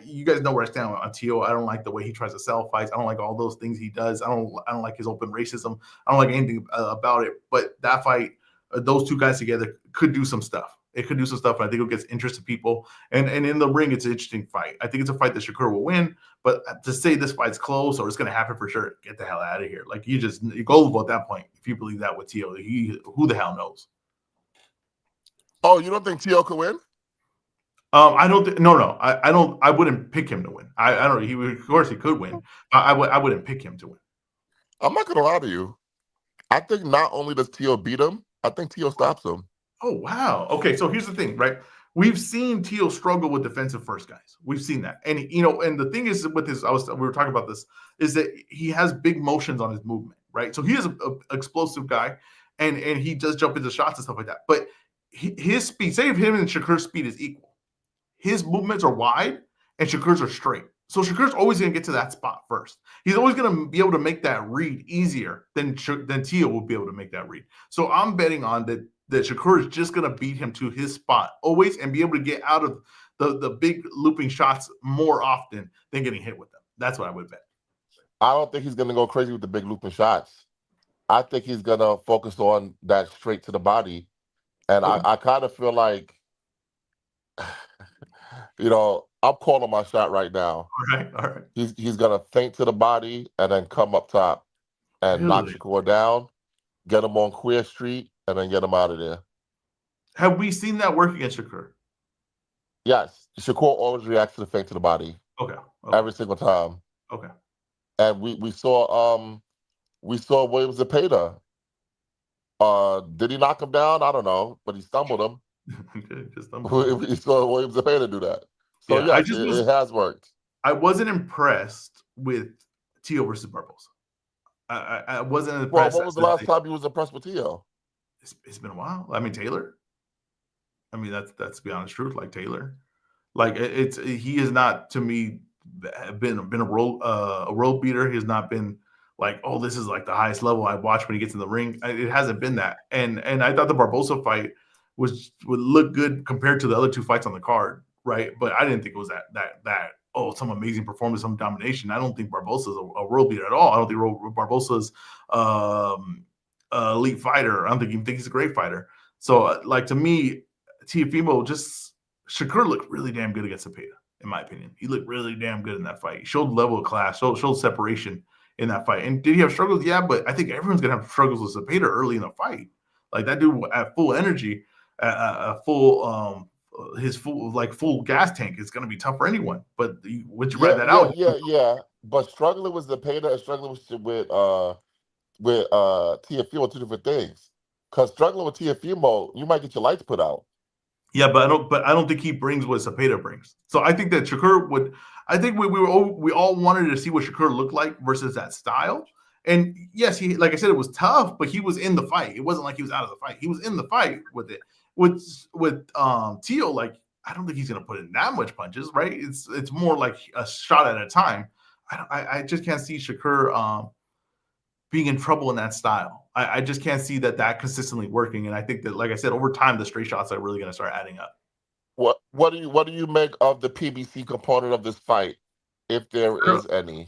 You guys know where I stand on Teal. I don't like the way he tries to sell fights. I don't like all those things he does. I don't like his open racism. I don't like anything about it. But that fight, those two guys together could do some stuff. It could do some stuff, and I think it gets interest to people. And in the ring, it's an interesting fight. I think it's a fight that Shakur will win. But to say this fight's close or it's going to happen for sure, get the hell out of here. Like you go at that point. If you believe that with Tio, who the hell knows? Oh, you don't think Tio could win? I don't. No. I don't. I wouldn't pick him to win. I don't. Of course he could win. I wouldn't pick him to win. I'm not gonna lie to you. I think not only does Tio beat him, I think Tio stops him. Oh wow. Okay, so here's the thing, right? We've seen Teal struggle with defensive first guys. We've seen that, and and the thing is with his, we were talking about this, is that he has big motions on his movement, right? So he is a explosive guy, and he does jump into shots and stuff like that. But his speed, say if him and Shakur's speed is equal, his movements are wide and Shakur's are straight. So Shakur's always going to get to that spot first. He's always going to be able to make that read easier than Teal will be able to make that read. So I'm betting on that Shakur is just going to beat him to his spot always and be able to get out of the big looping shots more often than getting hit with them. That's what I would bet. I don't think he's gonna go crazy with the big looping shots. I think he's gonna focus on that straight to the body. And Okay. I kind of feel like, I'm calling my shot right now. All right. He's gonna feint to the body and then come up top and knock Really? Shakur down, get him on Queer Street, and then get him out of there. Have we seen that work against Shakur? Yes, Shakur always reacts to the feint to the body Okay. every single time. Okay. And we saw Williams Zepeda. Did he knock him down? I don't know, but he stumbled him. Just We saw Williams Zepeda do that. So yeah, yes, it has worked. I wasn't impressed with Tio versus Barbosa. I wasn't impressed. Well, when was the last time you was impressed with Tio? It's been a while. I mean, Taylor. I mean, that's to be honest truth. Like Taylor, like he has not to me been a road beater. He has not been like, oh, this is like the highest level I watch when he gets in the ring. It hasn't been that. And I thought the Barbosa fight would look good compared to the other two fights on the card, right? But I didn't think it was that some amazing performance, some domination. I don't think Barbosa is a world beater at all. I don't think Barbosa's elite fighter. I don't think he's a great fighter. So like to me, Teofimo Shakur looked really damn good against Zepeda, in my opinion. He looked really damn good in that fight. He showed level of class, showed separation in that fight. And did he have struggles? Yeah, but I think everyone's gonna have struggles with Zepeda early in the fight. Like that dude at full energy, full his full gas tank is gonna be tough for anyone. But would you ride Yeah, that yeah, out? yeah, yeah. But struggling with Zepeda and struggling with TFU are two different things. Because struggling with TFU, you might get your lights put out. Yeah, but I don't think he brings what Zepeda brings. So I think that Shakur would. I think we all wanted to see what Shakur looked like versus that style. And yes, he like I said, it was tough, but he was in the fight. It wasn't like he was out of the fight. He was in the fight with it. With Teal, like I don't think he's gonna put in that much punches, right? It's more like a shot at a time. I just can't see Shakur being in trouble in that style. I just can't see that consistently working. And I think that, like I said, over time, the straight shots are really going to start adding up. What do you make of the PBC component of this fight, if there is any?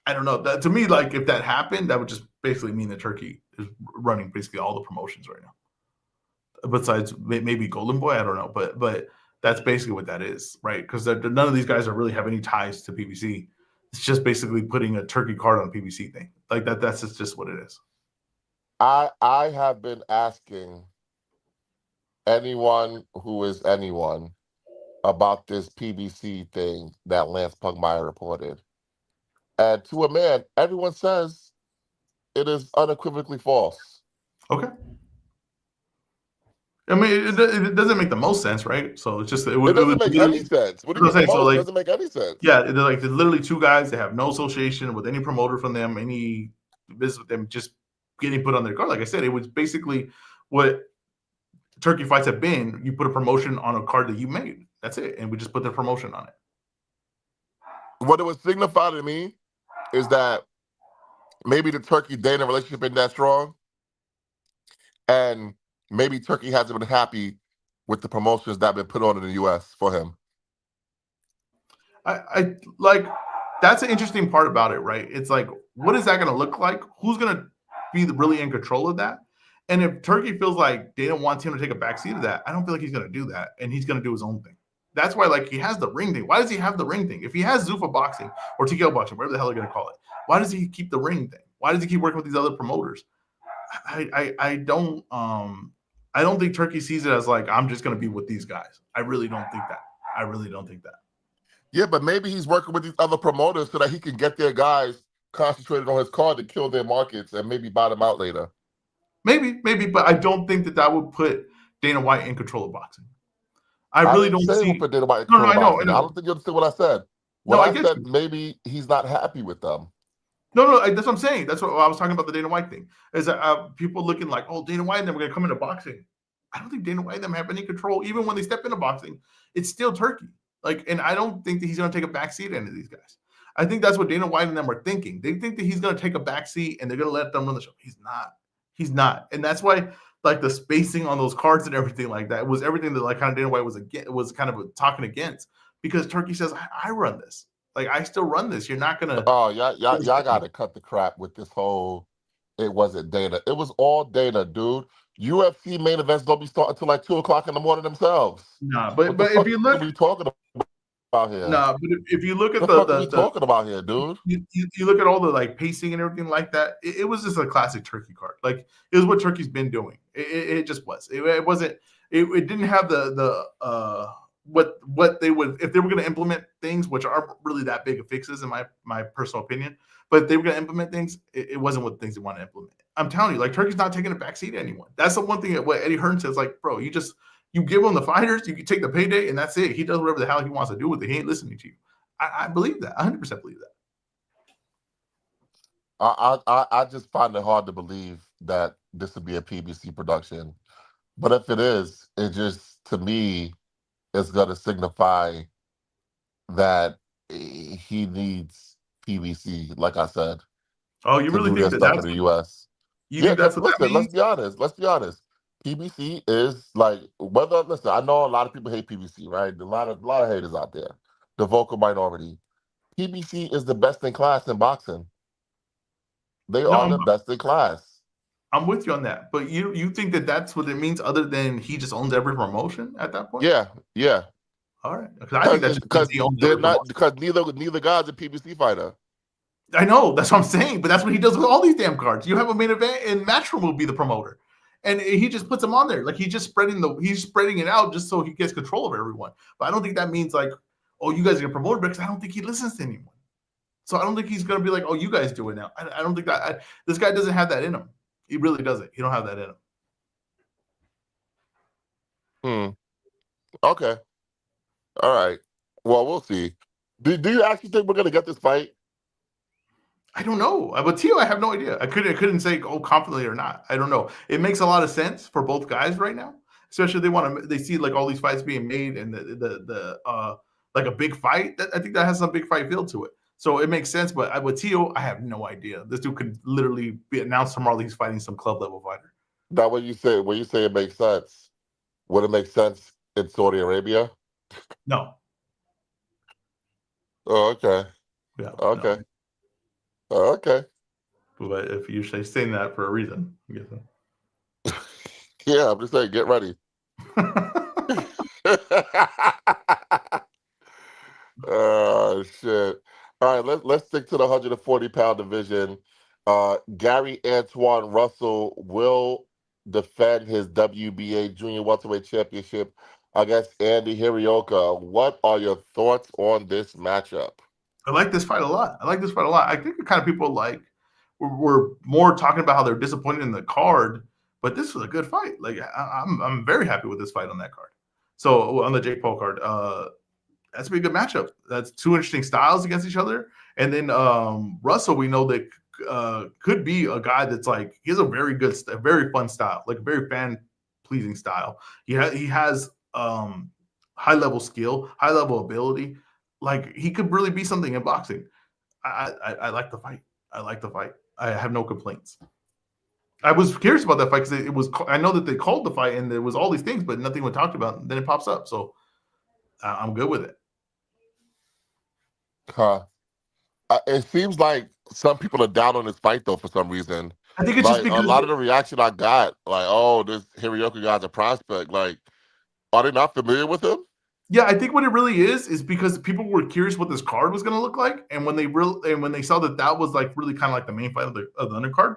I don't know. That, to me, like if that happened, that would just basically mean that Turkey is running basically all the promotions right now. Besides maybe Golden Boy, I don't know, but that's basically what that is, right? Because none of these guys are really have any ties to PBC. It's just basically putting a Turkey card on a PBC thing, like that. That's just what it is. I have been asking anyone who is anyone about this PBC thing that Lance Pugmire reported. And to a man, everyone says it is unequivocally false. Okay. I mean, it doesn't make the most sense, right? So it's just It doesn't make any sense. What do you mean the so most? It like, doesn't make any sense. yeah, they're literally two guys that have no association with any promoter from them, any business with them, just getting put on their card. Like I said, it was basically what Turkey fights have been. You put a promotion on a card that you made. That's it, and we just put the promotion on it. What it would signify to me is that maybe the Turkey Dana relationship isn't that strong, and maybe Turkey hasn't been happy with the promotions that have been put on in the U.S. for him. I like that's an interesting part about it, right? It's like, what is that going to look like? Who's going to be really in control of that? And if Turkey feels like Dana wants him to take a backseat of that, I don't feel like he's going to do that, and he's going to do his own thing. That's why, like, he has the ring thing. Why does he have the ring thing? If he has Zuffa boxing or TKO boxing, whatever the hell they're going to call it, why does he keep the ring thing? Why does he keep working with these other promoters? I don't think Turkey sees it as like, I'm just going to be with these guys. I really don't think that. I really don't think that. Yeah, but maybe he's working with these other promoters so that he can get their guys concentrated on his card to kill their markets and maybe buy them out later. Maybe, but I don't think that would put Dana White in control of boxing. I really didn't don't say see. put Dana White in No, control of I boxing. know. I don't think you understand what I said. No, I I get said you. maybe he's not happy with them. No, that's what I'm saying. That's what I was talking about, the Dana White thing. Is that people looking like, oh, Dana White and them are going to come into boxing. I don't think Dana White and them have any control. Even when they step into boxing, it's still Turkey. Like, and I don't think that he's going to take a backseat to any of these guys. I think that's what Dana White and them are thinking. They think that he's going to take a backseat and they're going to let them run the show. He's not. He's not. And that's why, like, the spacing on those cards and everything like that was everything that, like, kind of Dana White was kind of talking against, because Turkey says, I run this. Like, I still run this. You're not gonna. Oh, y'all got to cut the crap with this whole. It wasn't Dana. It was all Dana, dude. UFC main events don't be starting until like 2:00 in the morning themselves. Nah, What the but if fuck you are look, we talking about here? nah, but if you look at What the fuck are we talking about here, dude? you look at all the like pacing and everything like that, it was just a classic Turkey card. Like, it was what Turkey's been doing. It just was. It wasn't. It didn't have the what they would, if they were going to implement things which aren't really that big of fixes in my personal opinion. But if they were going to implement things, it wasn't what the things they want to implement. I'm telling you, like, Turkey's not taking a backseat to anyone. That's the one thing that what Eddie Hearn says, like, bro, you give him the fighters, you can take the payday, and that's it. He does whatever the hell he wants to do with it. He ain't listening to you. I believe that. 100% believe that. I just find it hard to believe that this would be a PBC production. But if it is, it just, to me, is going to signify that he needs PBC, like I said, Oh, you to really do think their that stuff in that's the what U.S. you Yeah, think that's because what that listen, let's means? be honest. Let's be honest. PBC is like, listen, I know a lot of people hate PBC, right? A lot of haters out there, the vocal minority. PBC is the best in class in boxing. They No, are the best in class. I'm with you on that. But you think that that's what it means, other than he just owns every promotion at that point? Yeah, yeah. All right, because I think that just means Because he owns they're every not, promotion. because neither guy's a PBC fighter. I know, that's what I'm saying, but that's what he does with all these damn cards. You have a main event, and Matchroom will be the promoter, and he just puts them on there. Like he's spreading it out just so he gets control of everyone. But I don't think that means like, oh, you guys are gonna promote it, because I don't think he listens to anyone. So I don't think he's gonna be like, oh, you guys do it now. I don't think that this guy doesn't have that in him. He really doesn't. He don't have that in him. Hmm. Okay. All right. Well, we'll see. Do you actually think we're gonna get this fight? I don't know. But Tio, I have no idea. I couldn't say confidently or not. I don't know. It makes a lot of sense for both guys right now, especially they see like all these fights being made, and the like a big fight. I think that has some big fight feel to it. So it makes sense. But with Tio, I have no idea. This dude could literally be announced tomorrow. He's fighting some club level fighter. That what you say? When you say it makes sense, would it make sense in Saudi Arabia? No. Oh, okay. Yeah. No. Okay. Okay. But if you're saying that for a reason, I guess. Yeah, I'm just saying, get ready. Oh shit! All right, let's stick to the 140-pound division. Gary Antoine Russell will defend his WBA Junior Welterweight Championship against Andy Hirioka. What are your thoughts on this matchup? I like this fight a lot. I think the kind of people like we're more talking about how they're disappointed in the card, but this was a good fight. Like I'm very happy with this fight on that card. So on the Jake Paul card, that's a pretty good matchup. That's two interesting styles against each other. And then Russell, we know that could be a guy that's like he has a very fun style, like a very fan pleasing style. He has high level skill, high level ability. Like he could really be something in boxing. I like the fight. I like the fight. I have no complaints. I was curious about that fight because it was. I know that they called the fight and there was all these things, but nothing was talked about. And then it pops up, so I'm good with it. Huh? It seems like some people are down on this fight though for some reason. I think it's just Like a because lot of the reaction I got, like, "Oh, this Hirioka guy's a prospect." Like, are they not familiar with him? yeah, I think what it really is because people were curious what this card was going to look like, and when they saw that that was like really kind of like the main fight of the undercard,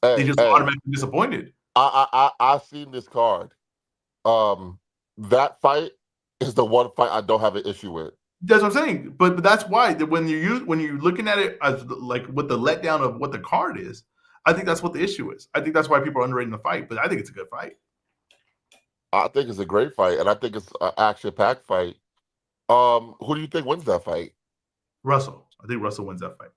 they Hey, just hey, automatically disappointed. I've seen this card. Um, that fight is the one fight I don't have an issue with. That's what I'm saying. But that's why that when you're looking at it as like what the letdown of what the card is, I think that's what the issue is. I think that's why people are underrating the fight. But I think it's a good fight. I think it's a great fight, and I think it's an action-packed fight. Who do you think wins that fight? Russell, I think Russell wins that fight.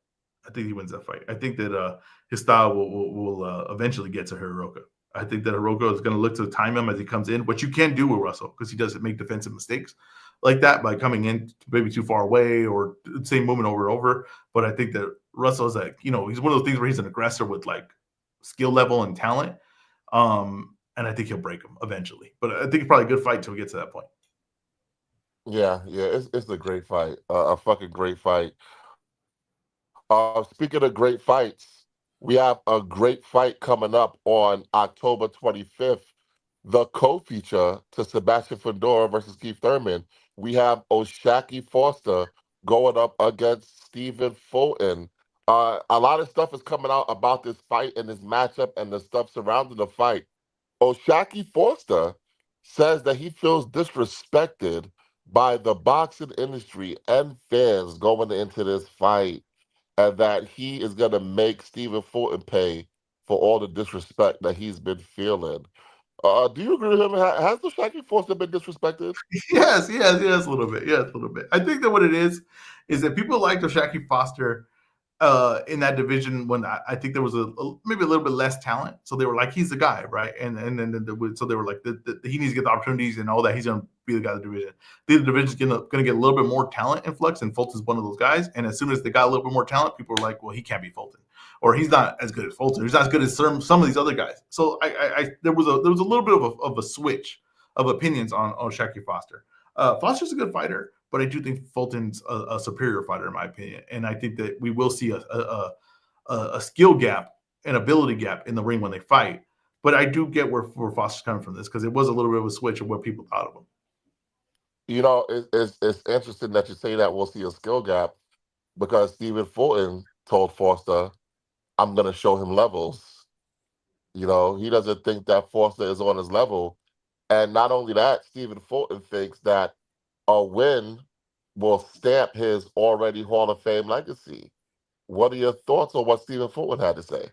I think he wins that fight. I think that his style will eventually get to Hiroka. I think that Hiroka is going to look to time him as he comes in, which you can do with Russell because he doesn't make defensive mistakes like that by coming in maybe too far away or same movement over and over. But I think that Russell is like, he's one of those things where he's an aggressor with like skill level and talent. And I think he'll break him eventually. But I think it's probably a good fight till we get to that point. Yeah, yeah, it's a great fight, a fucking great fight. Speaking of great fights, we have a great fight coming up on October 25th. The co-feature to Sebastian Fundora versus Keith Thurman. We have Oshaki Foster going up against Stephen Fulton. A lot of stuff is coming out about this fight and this matchup and the stuff surrounding the fight. Oshaki Foster says that he feels disrespected by the boxing industry and fans going into this fight, and that he is going to make Stephen Fulton pay for all the disrespect that he's been feeling. Do you agree with him? Has the Shaggy Foster been disrespected? Yes, a little bit. Yes, a little bit. I think that what it is that people like Shaki Foster in that division when I think there was maybe a little bit less talent. So they were like, he's the guy, right? And then so they were like, he needs to get the opportunities and all that. He's going to be the guy of the division. The division's going to get a little bit more talent influx, and Fulton's one of those guys. And as soon as they got a little bit more talent, people were like, well, he can't be Fulton, or he's not as good as Fulton. He's not as good as some of these other guys. So there was a little bit of a switch of opinions on Shaki Foster. Foster's a good fighter, but I do think Fulton's a superior fighter in my opinion, and I think that we will see a skill gap, an ability gap in the ring when they fight. But I do get where Foster's coming from this because it was a little bit of a switch of what people thought of him. It's interesting that you say that we'll see a skill gap. because Stephen Fulton told Foster, I'm going to show him levels. He doesn't think that Foster is on his level. And not only that, Stephen Fulton thinks that a win will stamp his already Hall of Fame legacy. What are your thoughts on what Stephen Fulton had to say?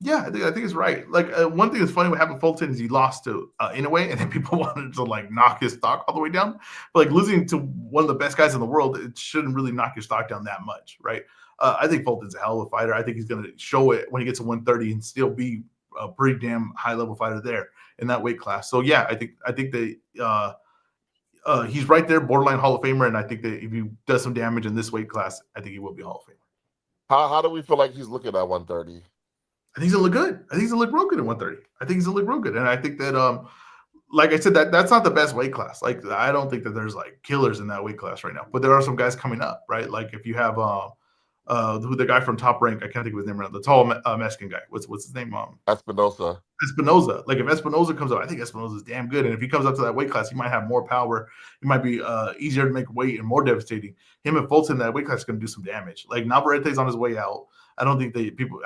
Yeah, I think it's right. Like one thing that's funny what happened with Fulton is he lost to Inoue, and then people wanted to like knock his stock all the way down. But like losing to one of the best guys in the world, it shouldn't really knock your stock down that much, right? I think Fulton's a hell of a fighter. I think he's going to show it when he gets to 130 and still be a pretty damn high level fighter there in that weight class. So yeah, I think that he's right there, borderline Hall of Famer, and I think that if he does some damage in this weight class, I think he will be a Hall of Famer. How do we feel like he's looking at 130? I think he's gonna look good. I think he's gonna look real good at 130. I think he's gonna look real good, and I think that like I said, that's not the best weight class. Like I don't think that there's like killers in that weight class right now, but there are some guys coming up, right? Like if you have who the guy from Top Rank, I can't think of his name right now, the tall Mexican guy. What's his name? Espinosa. Espinoza. Like if Espinoza comes up, I think Espinoza is damn good. And if he comes up to that weight class, he might have more power. It might be easier to make weight and more devastating. Him and Fulton in that weight class is going to do some damage. Like Navarrete's on his way out. I don't think people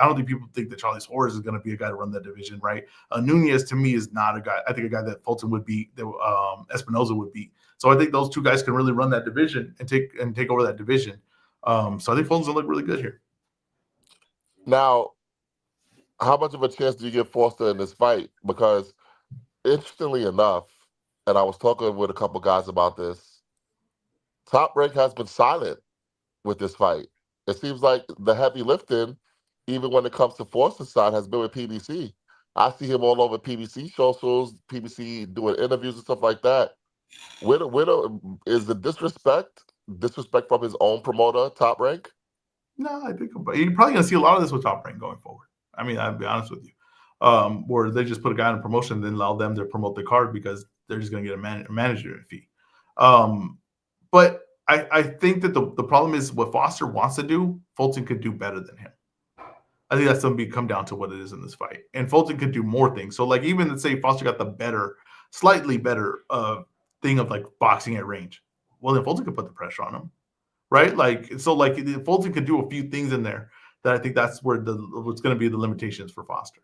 think that Charlie Suarez is going to be a guy to run that division, right? Nunez to me is not a guy. I think a guy that Fulton would beat, that Espinoza would beat. So I think those two guys can really run that division and take over that division. So I think Fulton's gonna look really good here. Now, how much of a chance do you give Foster in this fight? Because interestingly enough, and I was talking with a couple guys about this, Top Rank has been silent with this fight. It seems like the heavy lifting, even when it comes to Foster's side, has been with PBC. I see him all over PBC shows, PBC doing interviews and stuff like that. Is the disrespect from his own promoter, Top Rank? No, I think you're probably going to see a lot of this with Top Rank going forward. I mean, I'll be honest with you. Where they just put a guy in promotion and then allow them to promote the card because they're just going to get a manager fee. But I think that the problem is what Foster wants to do, Fulton could do better than him. I think that's going to come down to what it is in this fight. And Fulton could do more things. So, like, even let's say Foster got the slightly better thing of like boxing at range. Well, then Fulton could put the pressure on him, right? Like, so like Fulton could do a few things in there that I think that's where what's going to be the limitations for Foster.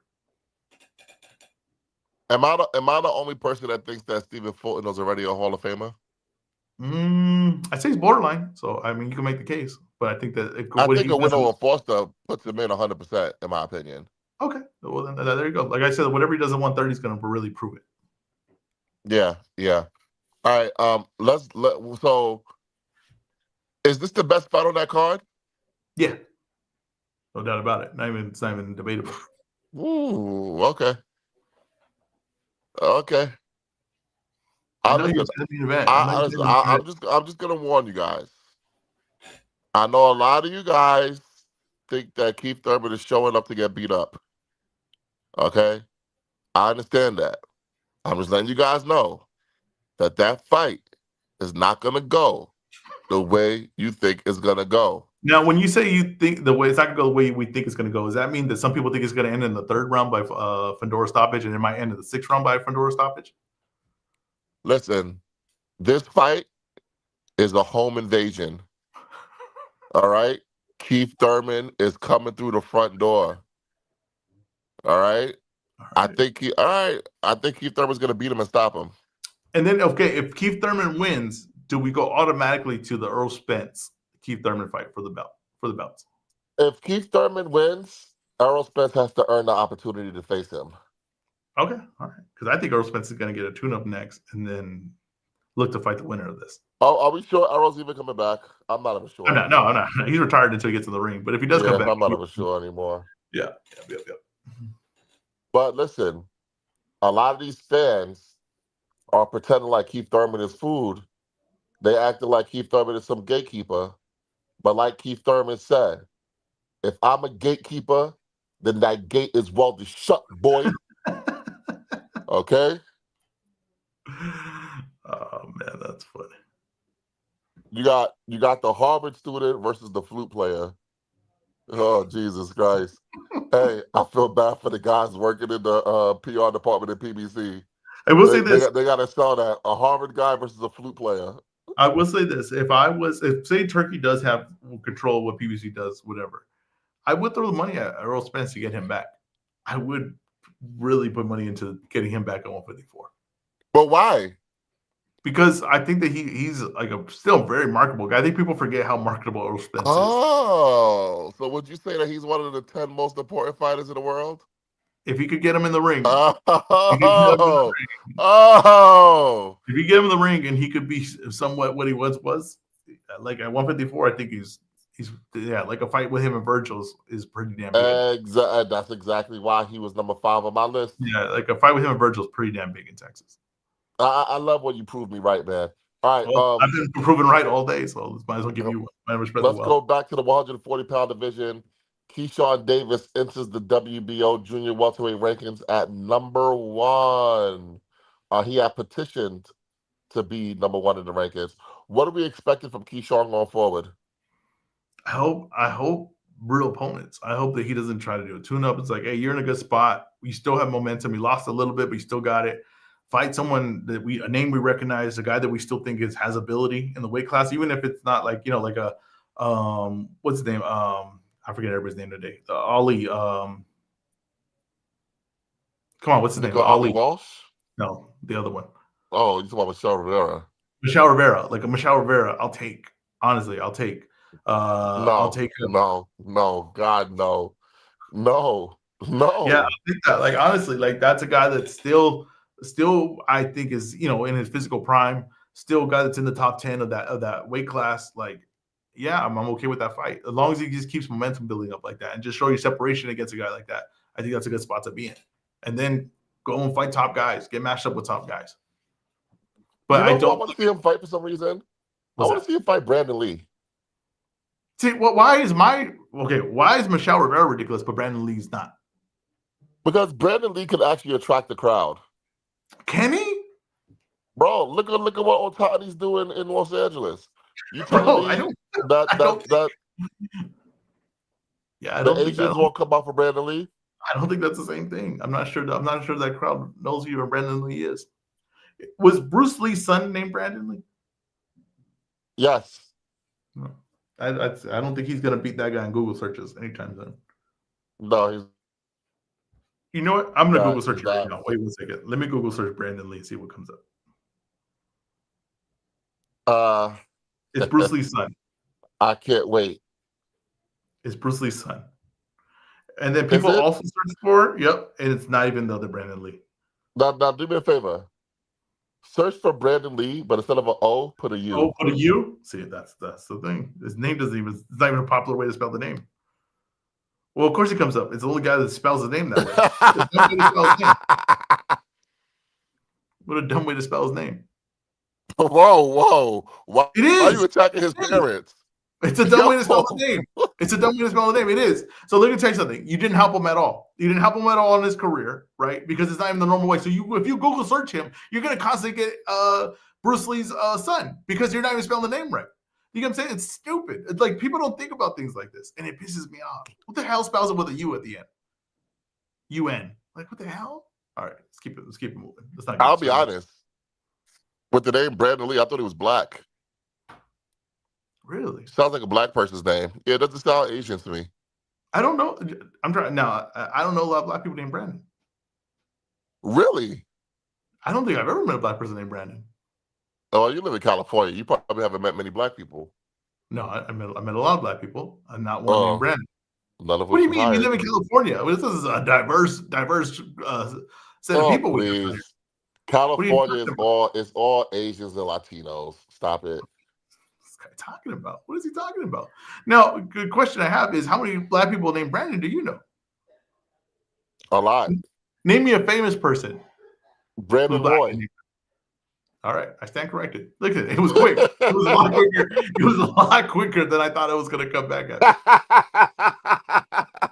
Am I the only person that thinks that Stephen Fulton is already a Hall of Famer? I'd say he's borderline. So I mean, you can make the case, but I think that I think a win over Foster puts him in 100%, in my opinion. Okay, well then there you go. Like I said, whatever he does at 130 is going to really prove it. Yeah. All right. So, is this the best fight on that card? Yeah, no doubt about it. It's not even debatable. Ooh, okay. I know you're the main event. I'm just gonna warn you guys. I know a lot of you guys think that Keith Thurman is showing up to get beat up. Okay, I understand that. I'm just letting you guys know that fight is not gonna go the way you think it's gonna go. Now, when you say you think the way it's not going to go the way we think it's going to go, does that mean that some people think it's going to end in the third round by Fundora stoppage and it might end in the sixth round by Fundora stoppage? Listen, this fight is a home invasion. All right? Keith Thurman is coming through the front door. All right? I think Keith Thurman's going to beat him and stop him. And then, okay, if Keith Thurman wins, do we go automatically to the Earl Spence Keith Thurman fight for the belts? If Keith Thurman wins, Errol Spence has to earn the opportunity to face him. Okay, all right. Because I think Earl Spence is going to get a tune-up next and then look to fight the winner of this. Oh, are we sure Errol's even coming back? I'm not even sure. I'm not. He's retired until he gets in the ring. But if he does come back, I'm not even sure anymore. Yeah. But listen, a lot of these fans are pretending like Keith Thurman is food. They acting like Keith Thurman is some gatekeeper. But like Keith Thurman said, if I'm a gatekeeper, then that gate is well to shut, boy. Okay? Oh man, that's funny. You got the Harvard student versus the flute player. Oh, Jesus Christ. Hey, I feel bad for the guys working in the PR department at PBC. I will say this. They got to sell that. A Harvard guy versus a flute player. I will say this: if say Turkey does have control of what PBC does, whatever, I would throw the money at Earl Spence to get him back. I would really put money into getting him back at 154 But why? because I think that he's like a still very marketable guy. I think people forget how marketable Earl Spence is. Oh, so would you say that he's one of the 10 most important fighters in the world? If he could get him in the ring, Oh, oh. if you get him in the ring and he could be somewhat what he was like at 154, I think he's like a fight with him and Virgil is pretty damn good. That's exactly why he was number 5 on my list. Yeah, like a fight with him and Virgil is pretty damn big in Texas. I love when you prove me right, man. All right, Well, I've been proven right all day, so might as well give you my respect. let's go back to the 140-pound division. Keyshawn Davis enters the WBO junior welterweight rankings at number 1. He had petitioned to be number 1 in the rankings. What are we expecting from Keyshawn going forward? I hope real opponents. I hope that he doesn't try to do a tune-up. It's like, hey, you're in a good spot. You still have momentum. He lost a little bit, but you still got it. Fight someone that a name we recognize, a guy that we still think has ability in the weight class, even if it's not like like a what's his name? I forget everybody's name today. Ali. Come on, what's his name? Ali Walsh? No, the other one. Oh, you're talking about Michelle Rivera. Michelle Rivera, like a Michelle Rivera. I'll take. Honestly, I'll take. I'll take him. No, God, no. Yeah, I think that. Like honestly, like that's a guy that's still I think is in his physical prime. Still a guy that's in the top 10 of that weight class. Like, yeah, I'm okay with that fight as long as he just keeps momentum building up like that and just show you separation against a guy like that. I think that's a good spot to be in, and then go and fight top guys, get matched up with top guys. But I don't want to see him fight for some reason. I want to see him fight Brandon Lee. See, why is Michelle Rivera ridiculous, but Brandon Lee's not? Because Brandon Lee could actually attract the crowd. Can he? Bro, look at what Otani's doing in Los Angeles. You telling me that the Asians won't come out for Brandon Lee? I don't think that's the same thing. I'm not sure that crowd knows who Brandon Lee is. Was Bruce Lee's son named Brandon Lee? Yes. No. I don't think he's gonna beat that guy in Google searches anytime soon. No, he's. You know what? I'm gonna Google search it right now. Wait 1 second. Let me Google search Brandon Lee and see what comes up. It's Bruce Lee's son. I can't wait. It's Bruce Lee's son. And then people also search for and it's not even the other Brandon Lee. Now do me a favor. Search for Brandon Lee, but instead of an O, put a U. Oh, put a U? See, that's the thing. His name it's not even a popular way to spell the name. Well, of course he comes up. It's the only guy that spells his name that way. What a dumb way to spell his name. Whoa. Why are you attacking his parents? It's a dumb way to spell his name. It's a dumb way to spell his name. It is. So let me tell you something. You didn't help him at all. You didn't help him at all in his career, right? Because it's not even the normal way. So if you Google search him, you're going to constantly get Bruce Lee's son because you're not even spelling the name right. You know what I'm saying? It's stupid. It's like people don't think about things like this, and it pisses me off. What the hell spells it with a U at the end? UN. Like what the hell? All right, let's keep it moving. I'll be honest. With the name Brandon Lee, I thought he was black. Really? Sounds like a black person's name. Yeah, it doesn't sound Asian to me. I don't know. I'm trying now. I don't know a lot of black people named Brandon. Really? I don't think I've ever met a black person named Brandon. Oh, you live in California. You probably haven't met many black people. No, I met a lot of black people. I'm not one named Brandon. None of what do you mean? You live in California. This is a diverse set of people. Please. California is all Asians and Latinos. Stop it. What's this guy talking about? What is he talking about? Now, good question I have is how many black people named Brandon do you know? A lot. Name me a famous person. Brandon Boyd. All right, I stand corrected. Look at it. It was quick. It was a lot quicker. It was a lot quicker than I thought it was going to come back at me.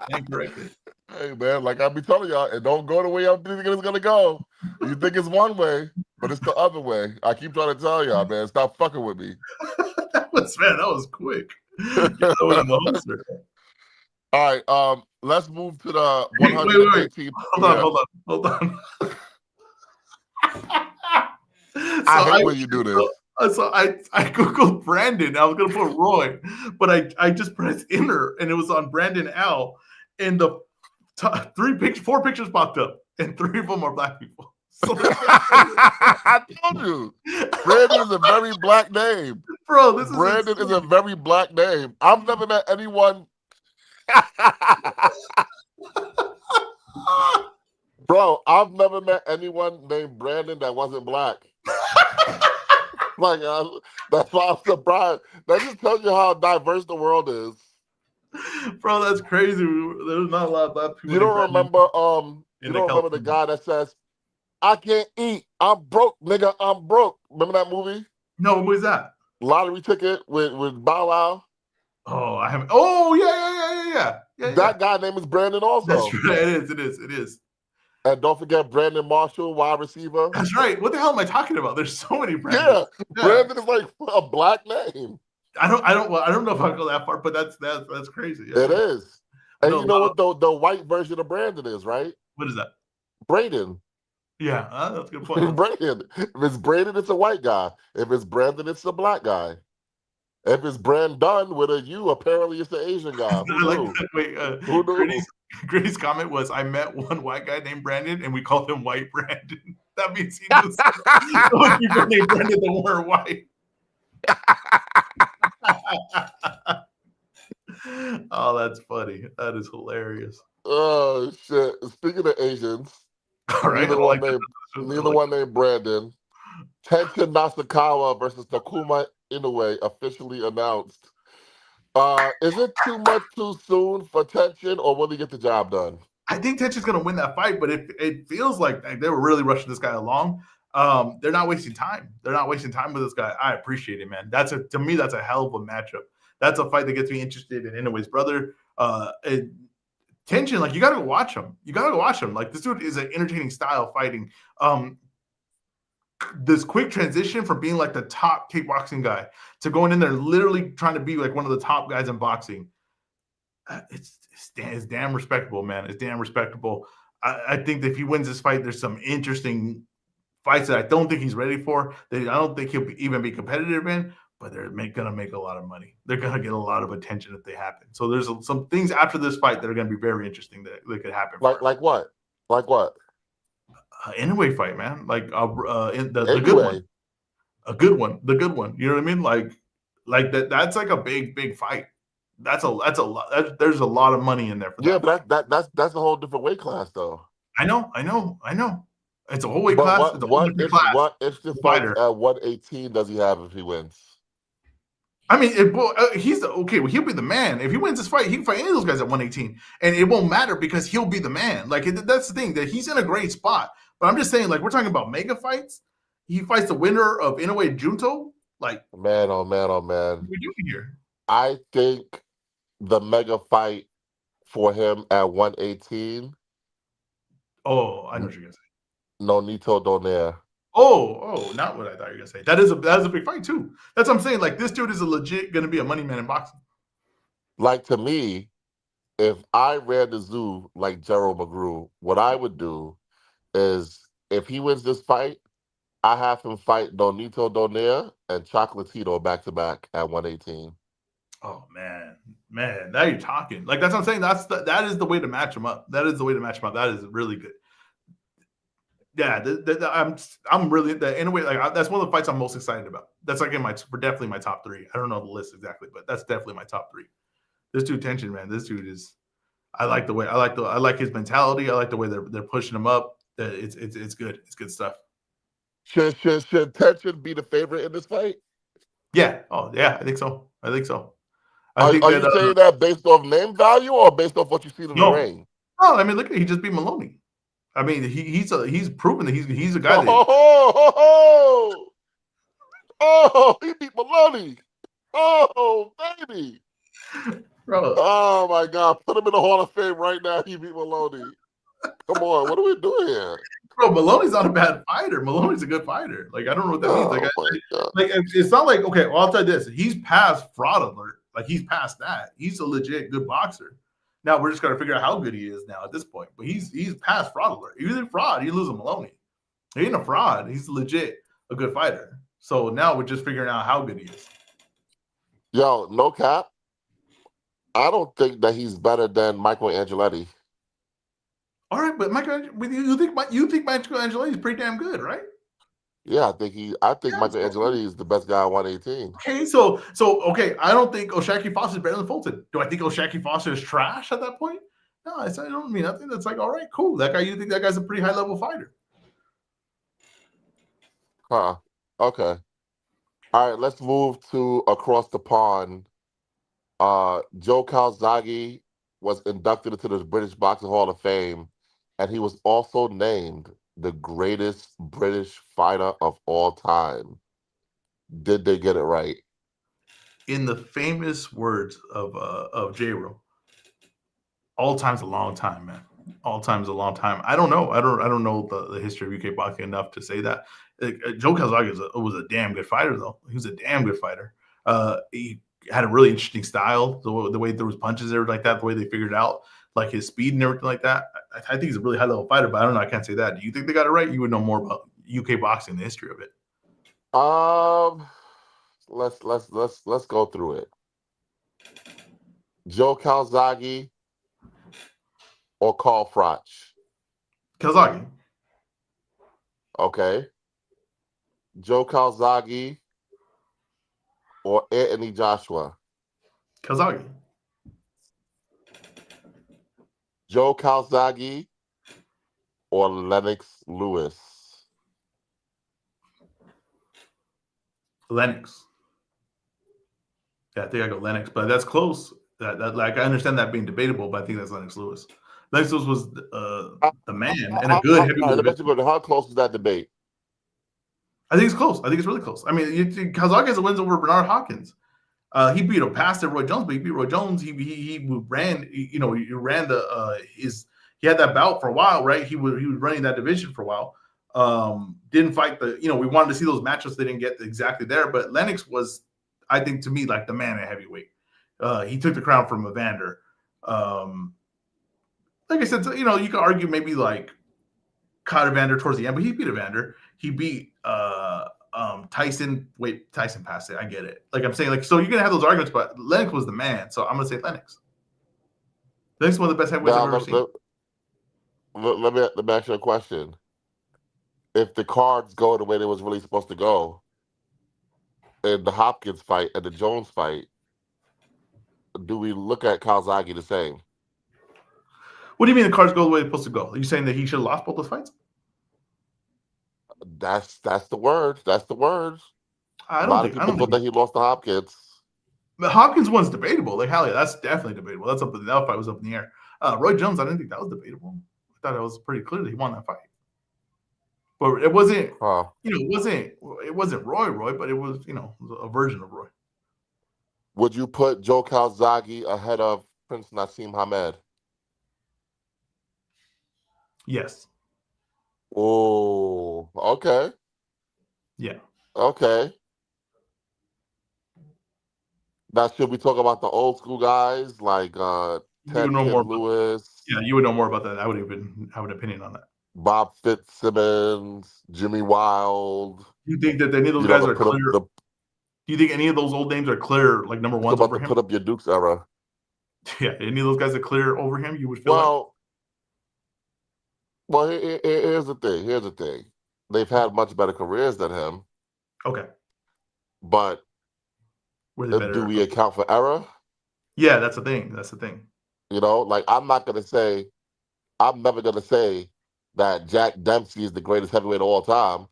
Stand corrected. Hey, man, like I be telling y'all, it don't go the way I'm thinking it's going to go. You think it's one way, but it's the other way. I keep trying to tell y'all, man, stop fucking with me. That was quick. All right, let's move to the 118. Hold on. I hate when you do this. So I googled Brandon. I was gonna put Roy, but I just pressed enter, and it was on Brandon L. And the four pictures popped up, and three of them are black people. So I told you, Brandon is a very black name. bro, this is Brandon is a insane. very black name. I've never met anyone. Bro, I've never met anyone named Brandon that wasn't black. Like, that's why I'm surprised. That just tells you how diverse the world is. Bro, that's crazy. There's not a lot of black people You named don't Brandon remember in you the don't remember the California. guy that says, I can't eat. I'm broke, nigga. I'm broke. Remember that movie? No, what was that? Lottery ticket with Bow Wow. Oh, I haven't. Oh, yeah. That guy name is Brandon That's also. right. It is. And don't forget Brandon Marshall, wide receiver. That's right. What the hell am I talking about? There's so many Brandons. Yeah, Yeah. Brandon is like a black name. I don't know if I'll go that far, but that's crazy. Yeah, It yeah. is. I And know a you know lot of. what the white version of Brandon is, right? What is that? Braden. Yeah, that's a good point. Braden. If it's Braden, it's a white guy. If it's Brandon, it's a black guy. If it's Brandon with a U, apparently it's the Asian guy. Who I like knew? that. Wait, Who knew? Grady's comment was, "I met one white guy named Brandon, and we called him White Brandon." That means he knew some people named Brandon that weren't white. Oh, that's funny. That is hilarious. Oh shit! Speaking of Asians, All right, I neither like one that. named I neither like one named Brandon. Tenshin Nasukawa versus Takuma Inoue officially announced. Is it too much too soon for Tenshin, or will he get the job done? I think Tenshin's going to win that fight, but it feels like they were really rushing this guy along. They're not wasting time. They're not wasting time with this guy. I appreciate it, man. To me, that's a hell of a matchup. That's a fight that gets me interested in Inoue's brother. Tenshin, like you got to go watch him. You got to go watch him. Like this dude is an entertaining style of fighting. This quick transition from being like the top kickboxing guy to going in there, literally trying to be like one of the top guys in boxing. It's damn respectable, man. It's damn respectable. I think that if he wins this fight, there's some interesting fights that I don't think he's ready for. That I don't think he'll even be competitive in. But they're gonna make a lot of money. They're gonna get a lot of attention if they happen. So there's some things after this fight that are gonna be very interesting that could happen. Like what? Like what? Inoue fight, man. Like the good one, Anyway, a good one, the good one. You know what I mean? Like that. That's like a big fight. That's a lot. There's a lot of money in there for yeah, that fight. but that's a whole different weight class, though. I know. It's a whole weight But class. It's a whole different class. what if the fights Fighter. at 118 does he have if he wins? I mean, he's okay. Well, he'll be the man if he wins this fight. He can fight any of those guys at 118, and it won't matter because he'll be the man. Like that's the thing that he's in a great spot. But I'm just saying, like we're talking about mega fights. He fights the winner of Inoue Junto. Like, Man, oh man, oh what man. are we doing here? I think the mega fight for him at 118, Oh, I know what you're gonna say. Nonito Donaire. Oh, not what I thought you were gonna say. That is a big fight too. That's what I'm saying. Like this dude is a legit gonna be a money man in boxing. Like to me, if I ran the zoo like Gerald McGrew, what I would do is if he wins this fight, I have him fight Nonito Donaire and Chocolatito back to back at 118. Oh man, now you're talking. Like that's what I'm saying. That is the way to match him up. That is the way to match him up. That is really good. Yeah, I'm really in a way like that's one of the fights I'm most excited about. That's like definitely my top three. I don't know the list exactly, but that's definitely my top three. This dude Tension, man. This dude is. I like the way I like his mentality. I like the way they're pushing him up. It's good. It's good stuff. Should Tension be the favorite in this fight? Yeah. Oh yeah. I think so. I think Are that. you saying that based off name value or based off what you see in the No. ring? No. I mean, look, he just beat Maloney. I mean, he's proven that he's a guy that. Oh, he beat Maloney. Oh, baby. Bro. Oh, my God. Put him in the Hall of Fame right now. He beat Maloney. Come on. What are we doing here? Bro, Maloney's not a bad fighter. Maloney's a good fighter. Like, I don't know what that means. My God. It's not like, okay, well, I'll tell you this. He's past fraud alert. Like, he's past that. He's a legit good boxer. Now, we're just going to figure out how good he is now at this point. But he's past fraud alert. If he's a fraud, you lose a Maloney. He ain't a fraud. He's legit a good fighter. So now we're just figuring out how good he is. Yo, no cap. I don't think that he's better than Michael Angeletti. All right, but you think Michelangelo is pretty damn good, right? Yeah, I think Yeah. Michael Angeletti is the best guy at 118. Okay, so okay, I don't think O'Shaquie Foster is better than Fulton. Do I think O'Shaquie Foster is trash at that point? No, I don't mean nothing. That's like, all right, cool. That guy, you think that guy's a pretty high level fighter? Huh. Okay. All right, let's move to across the pond. Joe Calzaghe was inducted into the British Boxing Hall of Fame, and he was also named the greatest British fighter of all time. Did they get it right? In the famous words of J. Ro, all time's a long time, man. All time's a long time. I don't know. I don't know the history of UK boxing enough to say that. Joe Calzaghe was a damn good fighter, though. He was a damn good fighter. He had a really interesting style. The way there was punches there like that, the way they figured out like his speed and everything like that. I think he's a really high level fighter, but I don't know. I can't say that. Do you think they got it right? You would know more about UK boxing, the history of it. Um, let's go through it. Joe Calzaghe or Carl Froch? Calzaghe, Okay. Joe Calzaghe or Anthony Joshua? Calzaghe, Joe Calzaghe or Lennox Lewis? Lennox. Yeah, I think I go Lennox, but that's close. That like I understand that being debatable, but I think that's Lennox Lewis. Lennox Lewis was the man and a good All right, heavyweight let division. me how close is that debate? I think it's close. I think it's really close. I mean, Calzaghe has wins over Bernard Hopkins. He beat a past Roy Jones, but he beat Roy Jones. He ran. He ran the his. He had that bout for a while, right? He was running that division for a while. Didn't fight the. We wanted to see those matchups. They didn't get exactly there, but Lennox was, I think, to me, like the man at heavyweight. He took the crown from Evander. Um, like I said, you could argue maybe like caught Evander towards the end, but he beat Evander. He beat Tyson. Wait, Tyson passed it. I get it. Like I'm saying, like so you're gonna have those arguments, but Lennox was the man, so I'm gonna say Lennox. Lennox is one of the best heavyweights I've Now ever seen. let me ask you a question. If the cards go the way they was really supposed to go in the Hopkins fight and the Jones fight, do we look at Calzaghe the same? What do you mean the cards go the way they're supposed to go? Are you saying that he should have lost both those fights? That's the word. That's the words. I A don't lot of think. I people don't thought think. that he lost to Hopkins. The Hopkins one's debatable. Like hell yeah, that's definitely debatable. That's up. That fight was up in the air. Roy Jones, I didn't think that was debatable. I thought it was pretty clear that he won that fight. But it wasn't. Huh. It wasn't Roy, but it was a version of Roy. Would you put Joe Calzaghe ahead of Prince Nassim Hamed? Yes. Oh, okay. Yeah. Okay. Now, should we talk about the old school guys like You would Ted know more Kid about. Lewis, Yeah, you would know more about that. I would even have an opinion on that. Bob Fitzsimmons, Jimmy Wild? Do you think that any of those You know, guys the are put up clear? the Do you think any of those old names are clear, like number talk ones about over the him? put up your Dukes era. Yeah, any of those guys are clear over him? You would feel like. Well, well, here's the thing. Here's the thing. They've had much better careers than him, Okay, but were they do better? we account for error? Yeah, that's the thing. That's the thing. Like I'm never gonna say that Jack Dempsey is the greatest heavyweight of all time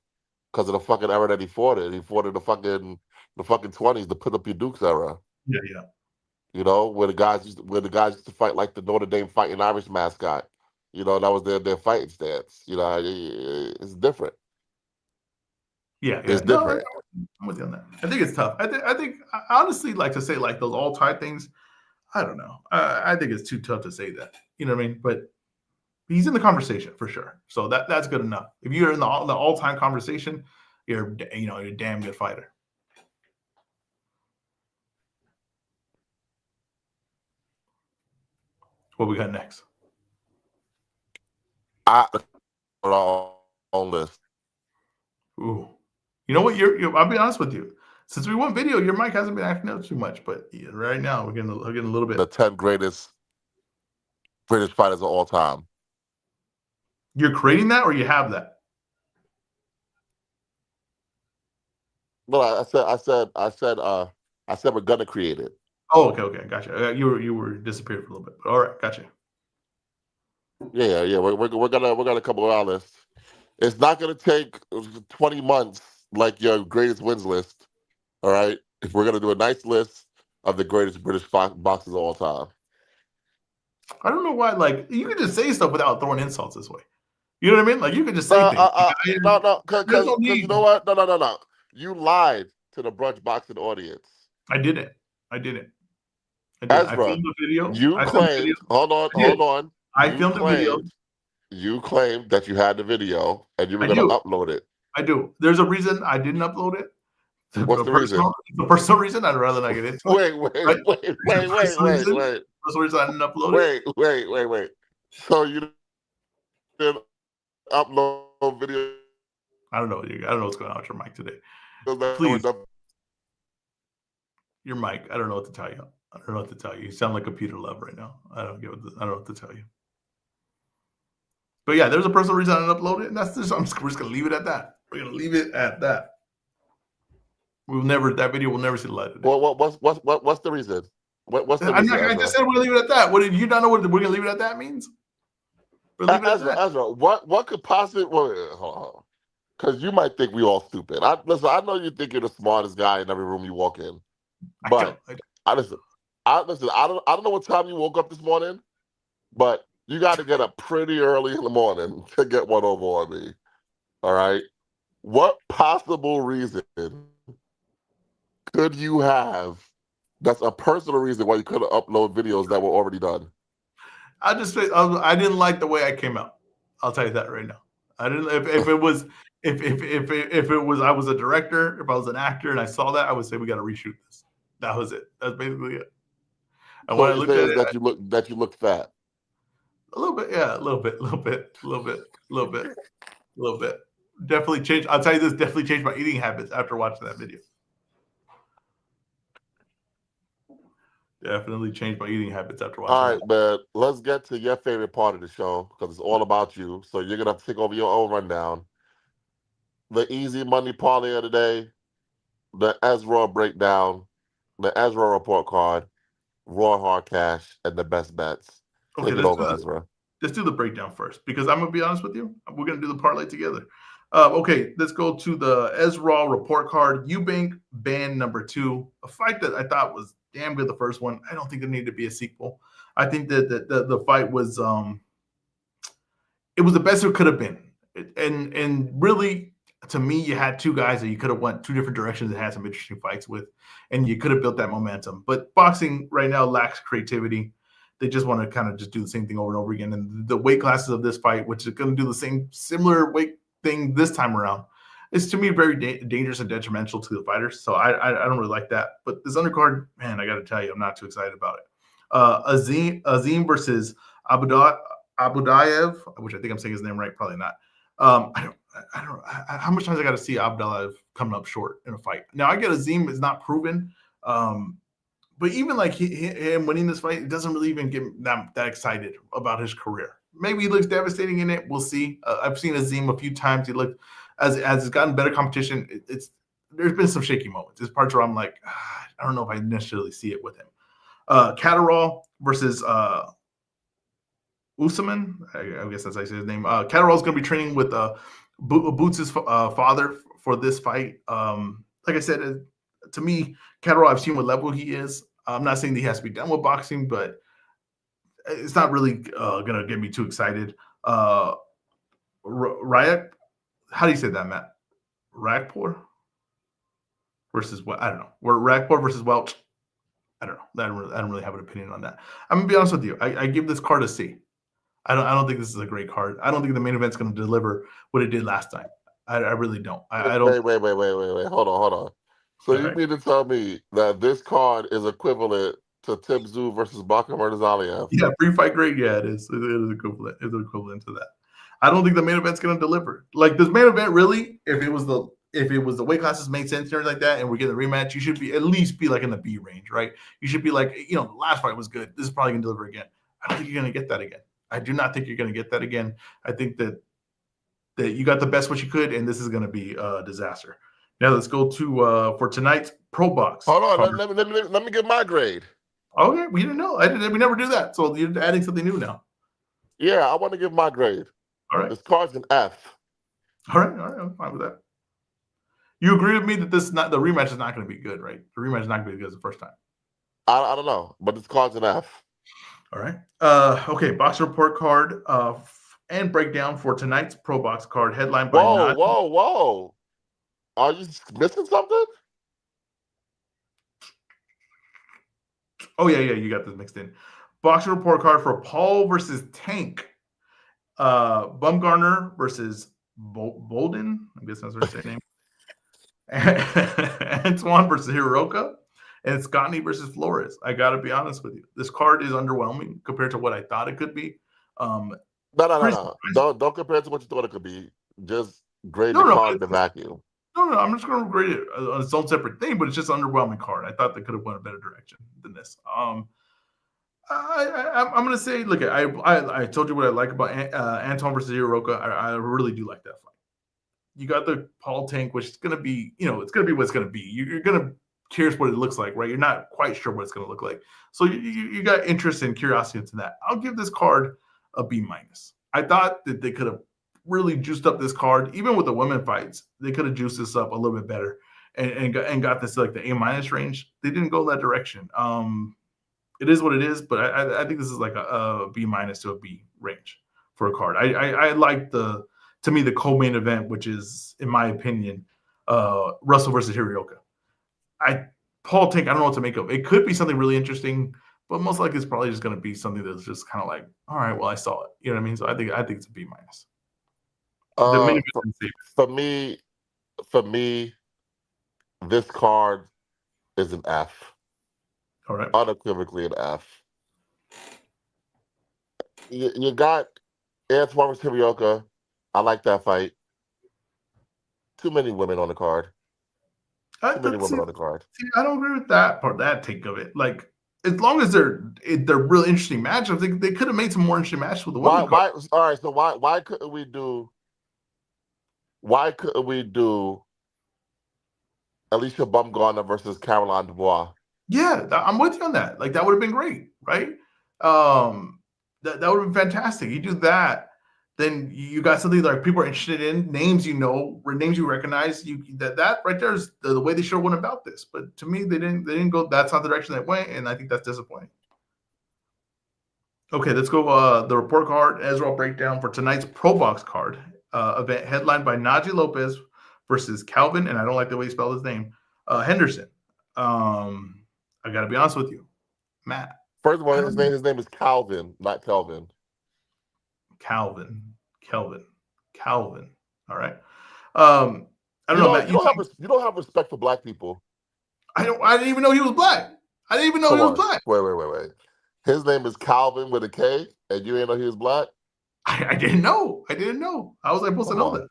because of the fucking era that he fought in. He fought in the fucking 20s, the put up your Dukes era. Yeah, yeah, Where the guys used to fight like the Notre Dame Fighting Irish mascot. That was their fighting stance. It's different. yeah, It's yeah. No, different. I'm with you on that. I think it's tough. I think I honestly like to say like those all time things. I don't know. I think it's too tough to say that. You know what I mean? But he's in the conversation for sure. So that's good enough. If you're in the all time conversation, you're a damn good fighter. What we got next? I on list. Ooh. You know what? I'll be honest with you. Since we went video, your mic hasn't been acting up too much, but right now we're getting a little bit. The 10 greatest British fighters of all time. You're creating that, or you have that? No, I said we're gonna create it. Oh, okay, gotcha. You were disappeared for a little bit, but all right, gotcha. Yeah. We're gonna come around this. It's not gonna take 20 months like your greatest wins list. All right, if we're gonna do a nice list of the greatest British boxers of all time. I don't know why. Like you can just say stuff without throwing insults this way. You know what I mean? Like you can just say No, things. no, There's no because you need. know what? No. You lied to the brunch boxing audience. I didn't. I didn't. I didn't. I Ezra, filmed the video. you I filmed the video. claimed. Hold on, I did. hold on. I filmed the video. You claimed that you had the video and you were I gonna do. upload it. I do. There's a reason I didn't upload it. What's the reason? The personal reason. I'd rather not get into it. Wait, Right? Personal reason I didn't upload it. wait. So you didn't upload video? I don't know. I don't know what's going on with your mic today. That Please, were your mic. I don't know what to tell you. I don't know what to tell you. You sound like computer love right now. I don't know what to tell you. But yeah, there's a personal reason I didn't upload it, and that's just we're just gonna leave it at that. We're gonna leave it at that. That video will never see the light of day. Well, what's the reason? What's the reason? I just said we're gonna leave it at that. What did you not know what we're gonna leave it at that means? We're leaving it at that. Ezra, what could possibly? Because you might think we all stupid. Listen, I know you think you're the smartest guy in every room you walk in, but I listen. I don't know what time you woke up this morning, but you got to get up pretty early in the morning to get one over on me. All right. What possible reason could you have? That's a personal reason why you couldn't upload videos that were already done. I just say I didn't like the way I came out. I'll tell you that right now. I didn't. If it was I was a director, if I was an actor, and I saw that, I would say we got to reshoot this. That was it. That's basically it. And So when I looked at it, that you look fat. a little bit, yeah, a little bit. Definitely changed. I'll tell you this. Definitely changed my eating habits after watching that video. Definitely changed my eating habits after watching. All right, man. Let's get to your favorite part of the show because it's all about you. So you're gonna have to take over your own rundown. The easy money parlay of the day, the Ezra breakdown, the Ezra report card, raw hard cash, and the best bets. Take it over, Ezra. Let's do the breakdown first because I'm gonna be honest with you. We're gonna do the parlay together. Okay, let's go to the Ezra report card. Eubank band number 2, a fight that I thought was damn good. The first one, I don't think there needed to be a sequel. I think that the fight was it was the best it could have been, and really to me, you had two guys that you could have went two different directions and had some interesting fights with, and you could have built that momentum. But boxing right now lacks creativity. They just want to kind of just do the same thing over and over again. And the weight classes of this fight, which is going to do the same similar weight thing this time around, is to me very dangerous and detrimental to the fighters. So I don't really like that. But this undercard, man, I got to tell you, I'm not too excited about it. Azim versus Abudayev, which I think I'm saying his name right, probably not. I don't. How much times I got to see Abudayev coming up short in a fight? Now I get Azim is not proven. But even like him winning this fight, it doesn't really even get that excited about his career. Maybe he looks devastating in it. We'll see. I've seen Azim a few times. He looked as it's gotten better competition. There's been some shaky moments. There's parts where I'm like, I don't know if I necessarily see it with him. Catterall versus Usman. I guess that's how I say his name. Catterall's going to be training with Boots' father for this fight. Like I said, to me, Catterall, I've seen what level he is. I'm not saying that he has to be done with boxing, but it's not really going to get me too excited. Ryak, how do you say that, Matt? Rakpour versus what? I don't know. Rakpour versus Welch. I don't know. I don't really have an opinion on that. I'm gonna be honest with you. I give this card a C. I don't think this is a great card. I don't think the main event's going to deliver what it did last time. I really don't. I don't. Wait. Hold on. So you mean to tell me that this card is equivalent to Tim Tszyu versus Bakhmut Murzalia? Yeah, pre-fight grade. Yeah, it is. It is equivalent. It's equivalent to that. I don't think the main event's going to deliver. Like this main event, really, if if it was the weight classes made sense and everything like that, and we're getting a rematch, you should be at least be like in the B range, right? You should be like, the last fight was good. This is probably gonna deliver again. I don't think you're gonna get that again. I do not think you're gonna get that again. I think that you got the best what you could, and this is gonna be a disaster. Now let's go to for tonight's Pro Box. Hold on, let me give my grade. Okay, we didn't know. We never do that. So you're adding something new now. Yeah, I want to give my grade. All right. This card's an F. All right. I'm fine with that. You agree with me that the rematch is not going to be good, right? The rematch is not going to be as good as the first time. I don't know, but this card's an F. All right. Okay. Box report card and breakdown for tonight's Pro Box card headline by Whoa. Are you missing something? Oh, yeah. You got this mixed in. Box report card for Paul versus Tank. Bumgarner versus Bolden. I guess that's what his name. Antoine versus Hiroka. And Scotty versus Flores. I got to be honest with you. This card is underwhelming compared to what I thought it could be. No. Don't compare it to what you thought it could be. Just grade the card in the vacuum. No. I'm just going to grade it on its own separate thing, but it's just an underwhelming card. I thought they could have went a better direction than this. I'm going to say, look, I told you what I like about Anton versus Hiroka. I really do like that fight. You got the Paul Tank, which is going to be, it's going to be what it's going to be. You're going to curious what it looks like, right? You're not quite sure what it's going to look like. So you got interest and curiosity into that. I'll give this card a B-. I thought that they could have really juiced up this card, even with the women fights. They could have juiced this up a little bit better and got this like the A- range. They didn't go that direction. It is what it is, but I think this is like a B- to a B range for a card. I like to me the co-main event, which is in my opinion Russell versus Hiroka. Paul Tank, I don't know what to make of. It could be something really interesting, but most likely it's probably just going to be something that's just kind of like, all right, well, I saw it. You know what I mean? So I think it's a B-. For me, this card is an F. All right. Unequivocally an F. You got Antoine versus Hiroka. I like that fight. Too many women on the card. I don't agree with that part, that take of it. Like, as long as they're really interesting matchups, they could have made some more interesting matches with the women. All right, so why couldn't we do Alicia Bumgarner versus Caroline Dubois? Yeah, I'm with you on that. Like, that would have been great, right? That would have been fantastic. You do that, then you got something like people are interested in, names names you recognize. That right there is the way they should have went about this. But to me, they didn't go. That's not the direction they went, and I think that's disappointing. Okay, let's go. The report card as well breakdown for tonight's Pro Box card event headlined by Najee Lopez versus Calvin, and I don't like the way you spell his name, Henderson. I got to be honest with you, Matt. First of all, his name is Calvin, not Kelvin. Calvin. All right. I don't know, Matt. You don't have respect for black people. I didn't even know he was black. Wait. His name is Calvin with a K, and you didn't know he was black? I didn't know. How was I supposed to know that?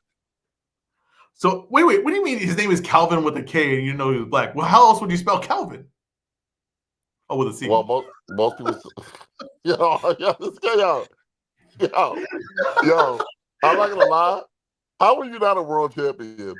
So wait. What do you mean his name is Calvin with a K and you know he was black? Well, how else would you spell Calvin? Oh, with a C. Well, most people. This guy, yo. I'm not gonna lie. How are you not a world champion?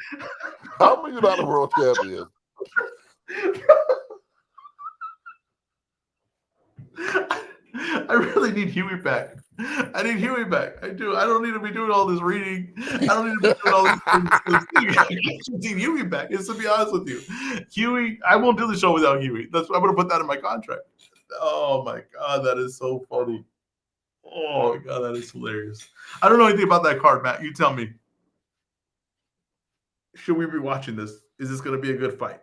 I really need Huey back. I need Huey back. I do. I don't need to be doing all this reading. I don't need to be doing all this things. I need Huey back. Just to be honest with you, Huey. I won't do the show without Huey. I'm going to put that in my contract. Oh my god, that is so funny. Oh my god, that is hilarious. I don't know anything about that card, Matt. You tell me. Should we be watching this? Is this going to be a good fight?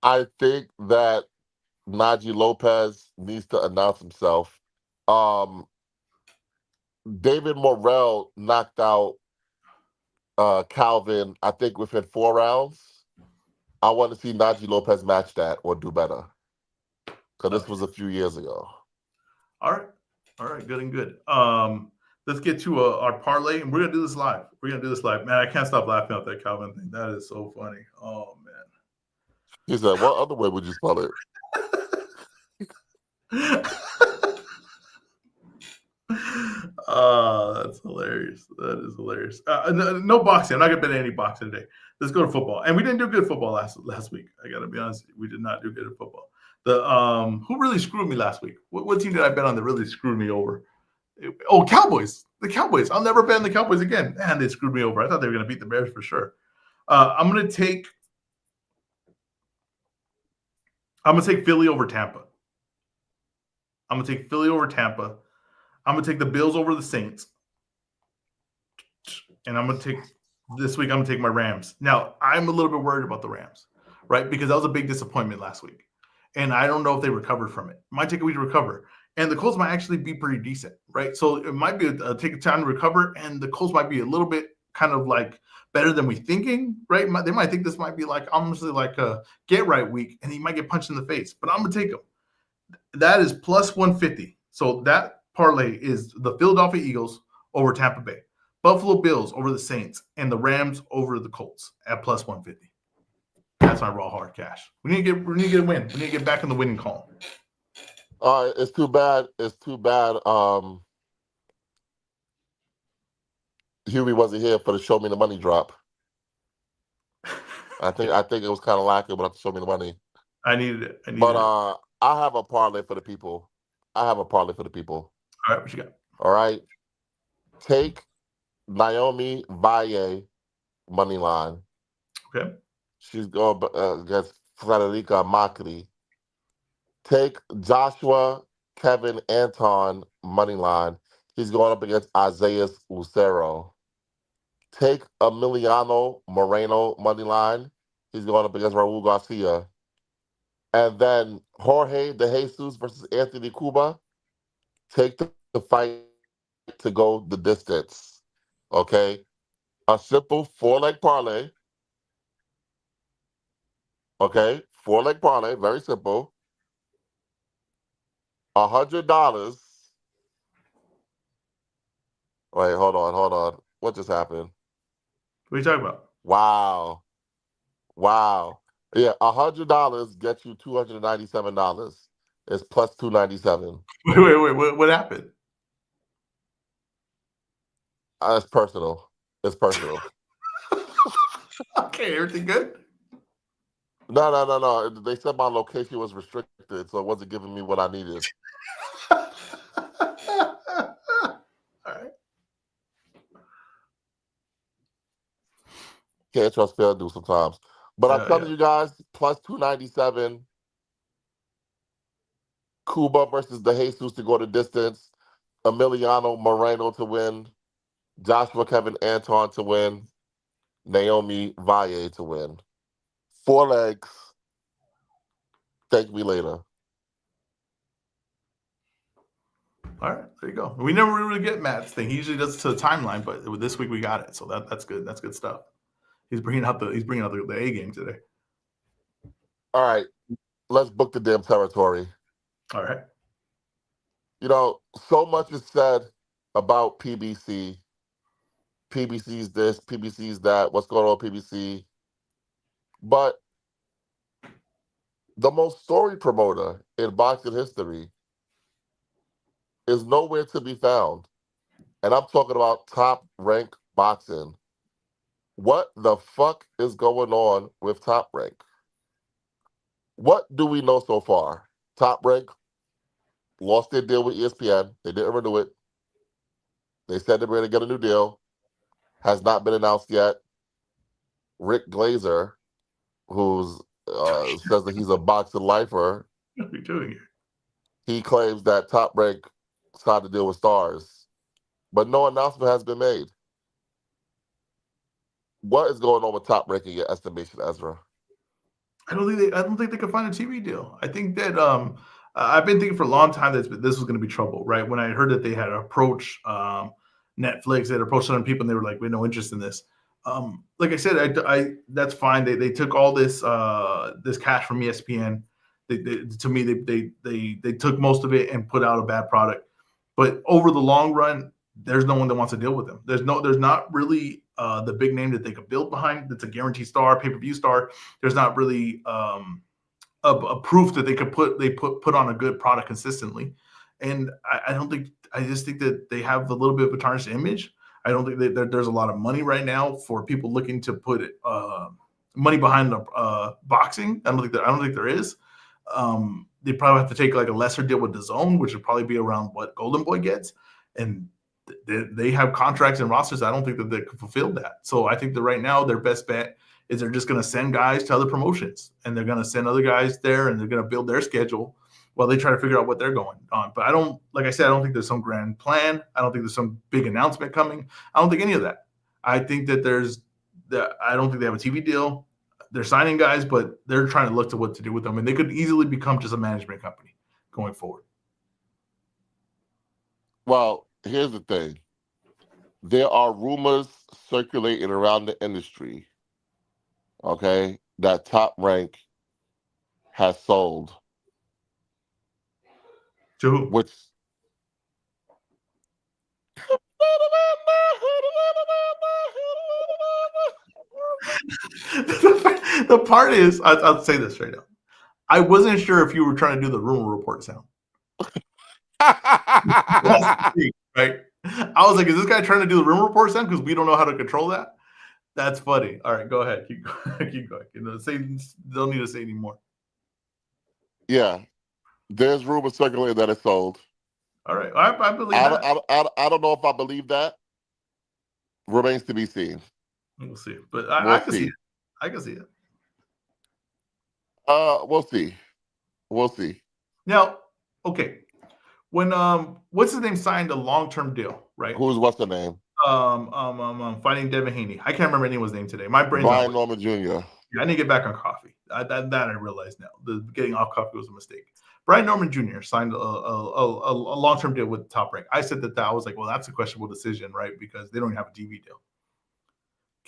I think that Najee Lopez needs to announce himself. David Morrell knocked out Calvin, I think, within 4 rounds. I want to see Najee Lopez match that or do better. Because this was a few years ago. All right. Good and good. let's get to our parlay, and we're gonna do this live. We're gonna do this live, man. I can't stop laughing at that Calvin thing. That is so funny. Oh He said, "What other way would you spell it?" man. That's hilarious. That is hilarious. No boxing. I'm not gonna bet any boxing today. Let's go to football. And we didn't do good football last week. I gotta be honest. We did not do good at football. The who really screwed me last week? What team did I bet on that really screwed me over? Oh, Cowboys. The Cowboys. I'll never bet on the Cowboys again. Man, they screwed me over. I thought they were gonna beat the Bears for sure. I'm gonna take Philly over Tampa. I'm gonna take Philly over Tampa. I'm gonna take the Bills over the Saints. And I'm gonna take this week. I'm gonna take my Rams. Now I'm a little bit worried about the Rams, right? Because that was a big disappointment last week, and I don't know if they recovered from it. It might take a week to recover, and the Colts might actually be pretty decent, right? So it might be take time to recover, and the Colts might be a little bit kind of like better than we thinking, right? They might think this might be like honestly like a get right week, and he might get punched in the face. But I'm gonna take him. That is plus 150. So that parlay is the Philadelphia Eagles over Tampa Bay, Buffalo Bills over the Saints, and the Rams over the Colts at plus 150. That's my raw hard cash. We need to get a win. We need to get back in the winning column. It's too bad. It's too bad. Huey wasn't here for the show me the money drop. I think it was kind of lacking, but show me the money. I needed it. But I have a parlay for the people. All right, what you got? All right, take Naomi Valle money line. Okay. She's going against Frederica Macri. Take Joshua Kevin Anton money line. He's going up against Isaiah Lucero. Take Emiliano Moreno money line. He's going up against Raul Garcia. And then Jorge De Jesus versus Anthony Cuba. Take the fight to go the distance. Okay? A simple 4-leg parlay. Okay? 4-leg parlay, very simple. $100. Wait, hold on. What just happened? What are you talking about? Wow. Yeah, $100 gets you $297. It's plus $297. Wait. What happened? It's personal. Okay, everything good? No. They said my location was restricted, so it wasn't giving me what I needed. All right. Can't trust fair do sometimes. But I'm telling you guys, plus 297. Cuba versus De Jesus to go the distance. Emiliano Moreno to win. Joshua Kevin Anton to win. Naomi Valle to win. 4 legs. Thank me later. All right, there you go. We never really get Matt's thing. He usually does it to the timeline, but this week we got it. So that's good. That's good stuff. He's bringing out the A game today. All right, let's book the damn territory. All right. You know, so much is said about PBC. PBC's this, PBC's that. What's going on with PBC? But the most storied promoter in boxing history is nowhere to be found. And I'm talking about Top Rank Boxing. What the fuck is going on with Top Rank? What do we know so far? Top Rank lost their deal with ESPN. They didn't renew it. They said they were going to get a new deal. Has not been announced yet. Rick Glazer, who says that he's a boxing lifer, What are you doing here? he claims that Top Rank signed a deal with Stars, but no announcement has been made. What is going on with Top Rank in your estimation, Ezra? I don't think they could find a TV deal. I think that I've been thinking for a long time that this was going to be trouble, right? When I heard that they had approached Netflix, they had approached other people, and they were like, "We have no interest in this." Like I said, I that's fine. They took all this this cash from ESPN. To me, they took most of it and put out a bad product. But over the long run, there's no one that wants to deal with them. There's not really the big name that they could build behind. That's a guaranteed star, pay per view star. There's not really a proof that they put on a good product consistently. And I don't think I just think that they have a little bit of a tarnished image. I don't think that there's a lot of money right now for people looking to put money behind the boxing. I don't think there is. They probably have to take like a lesser deal with the zone, which would probably be around what Golden Boy gets, and they have contracts and rosters. I don't think that they can fulfill that. So I think that right now their best bet is they're just going to send guys to other promotions, and they're going to send other guys there, and they're going to build their schedule while they try to figure out what they're going on. But I don't, like I said, I don't think there's some grand plan. I don't think there's some big announcement coming. I don't think any of that. I think that I don't think they have a TV deal. They're signing guys, but they're trying to look to what to do with them, and they could easily become just a management company going forward. Well, here's the thing. There are rumors circulating around the industry, okay, that Top Rank has sold, To who? which The part is, I'll say this right now. I wasn't sure if you were trying to do the rumor report sound. That's the thing, right? I was like, is this guy trying to do the rumor report sound because we don't know how to control that? That's funny. All right, go ahead. Keep going. Don't need to say anymore. Yeah, there's rumors circulating that it's sold. All right, I believe that. I don't know if I believe that. Remains to be seen. We'll see, but We'll I can see see. it. I can see it. We'll see. We'll see. Now, okay, when what's his name signed a long-term deal, right? What's the name? Fighting Devin Haney. I can't remember anyone's name today. My brain's Brian Norman Jr. Yeah, I need to get back on coffee. That I realize now. Getting off coffee was a mistake. Brian Norman Jr. signed a long-term deal with Top Rank. I said that I was like, well, that's a questionable decision, right? Because they don't even have a TV deal.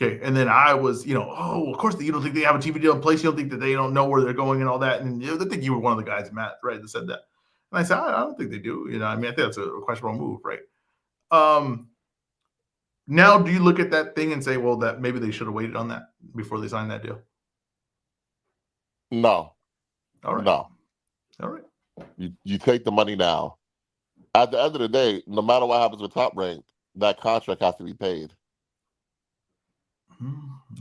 Okay, and then I was, of course you don't think they have a TV deal in place. You don't think that they don't know where they're going and all that. And I think you were one of the guys, Matt, right, that said that. And I said, I don't think they do. I think that's a questionable move, right? Now, do you look at that thing and say, well, that maybe they should have waited on that before they signed that deal? No. All right. No. All right. You take the money now. At the end of the day, no matter what happens with Top Rank, that contract has to be paid.